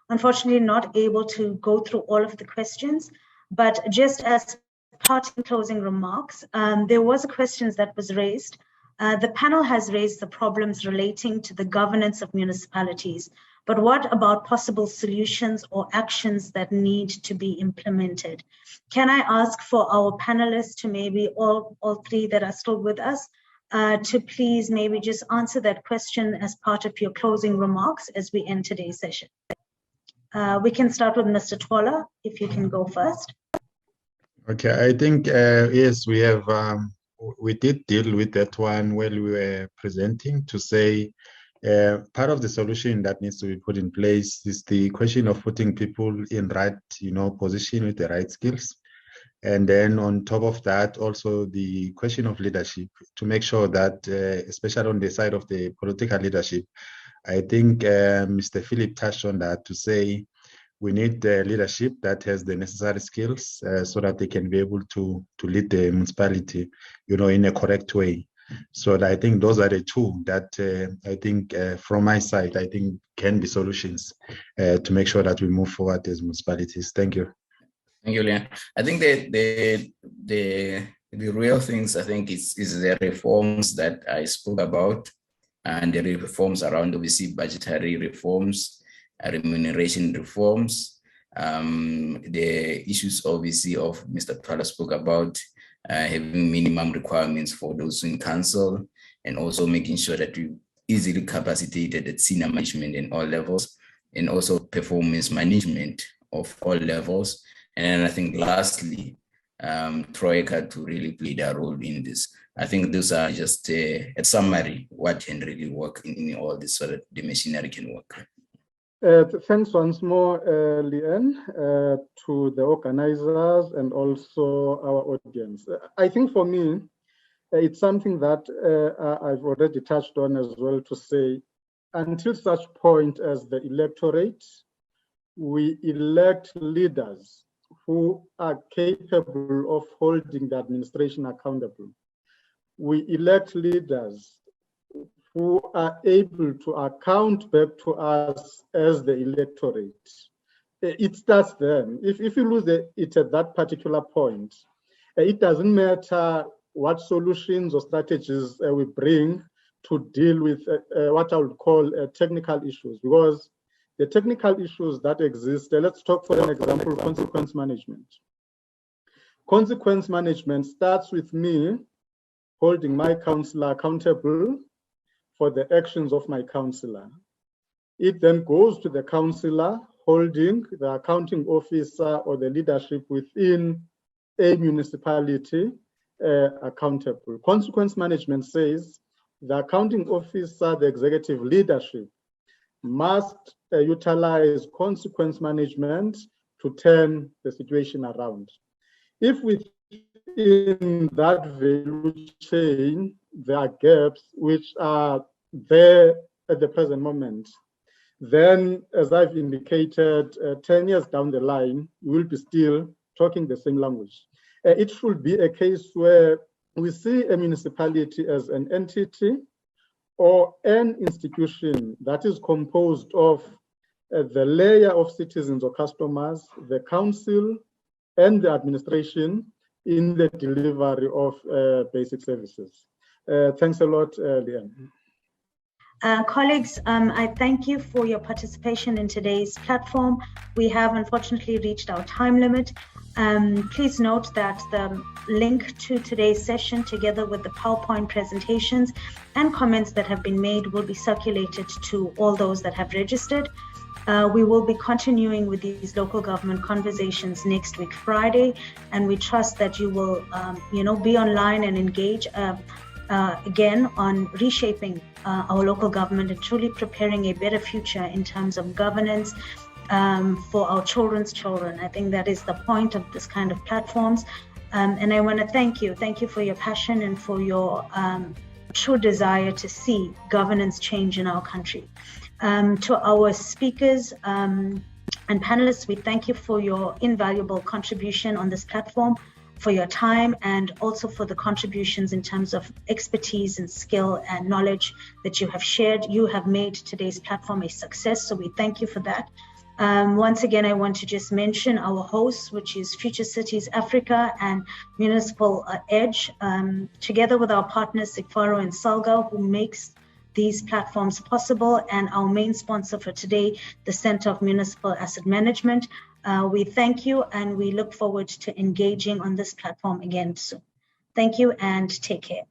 unfortunately not able to go through all of the questions, but just as parting closing remarks, there was a question that was raised. The panel has raised the problems relating to the governance of municipalities, but what about possible solutions or actions that need to be implemented? Can I ask for our panelists to maybe all three that are still with us, to please maybe just answer that question as part of your closing remarks as we end today's session. We can start with Mr. Twala, if you can go first. Okay, I think, yes, we have, we did deal with that one while we were presenting, to say part of the solution that needs to be put in place is the question of putting people in right, position with the right skills. And then on top of that, also the question of leadership, to make sure that, especially on the side of the political leadership, I think Mr. Phillip touched on that, to say we need leadership that has the necessary skills so that they can be able to lead the municipality, in a correct way. So I think those are the two that I think from my side, I think can be solutions to make sure that we move forward as municipalities. Thank you. Thank you, Leanne. I think the real things, I think, is the reforms that I spoke about, and the reforms around, obviously, budgetary reforms, remuneration reforms, the issues, obviously, of Mr. Twala spoke about, having minimum requirements for those in council, and also making sure that we easily capacitated at senior management in all levels, and also performance management of all levels. And I think lastly, Troika to really play their role in this. I think those are just a summary what can really work in all this so that the machinery can work. Thanks once more, Leanne, to the organizers and also our audience. I think for me, it's something that I've already touched on as well, to say, until such point as the electorate, we elect leaders who are capable of holding the administration accountable. We elect leaders who are able to account back to us as the electorate. It starts then. If you lose it at that particular point, it doesn't matter what solutions or strategies we bring to deal with what I would call technical issues, because the technical issues that exist, let's talk for an example, consequence management. Consequence management starts with me holding my councillor accountable for the actions of my councillor. It then goes to the councillor holding the accounting officer or the leadership within a municipality accountable. Consequence management says the accounting officer, the executive leadership, must utilize consequence management to turn the situation around. If within that value chain there are gaps which are there at the present moment, then, as I've indicated, 10 years down the line, we will be still talking the same language. It should be a case where we see a municipality as an entity or an institution that is composed of the layer of citizens or customers, the council, and the administration in the delivery of basic services. Thanks a lot, Leanne. Colleagues, I thank you for your participation in today's platform. We have unfortunately reached our time limit. Please note that the link to today's session, together with the PowerPoint presentations and comments that have been made, will be circulated to all those that have registered. We will be continuing with these local government conversations next week, Friday, and we trust that you will, be online and engage again on reshaping our local government and truly preparing a better future in terms of governance for our children's children. I think that is the point of this kind of platforms. And I want to thank you. Thank you for your passion and for your true desire to see governance change in our country. To our speakers and panelists, we thank you for your invaluable contribution on this platform, for your time, and also for the contributions in terms of expertise and skill and knowledge that you have shared. You have made today's platform a success, so we thank you for that. Once again, I want to just mention our hosts, which is Future Cities Africa and Municipal Edge, together with our partners CIGFARO and SAIGA, who makes these platforms possible, and our main sponsor for today, the Center of Municipal Asset Management. We thank you, and we look forward to engaging on this platform again soon. Thank you and take care.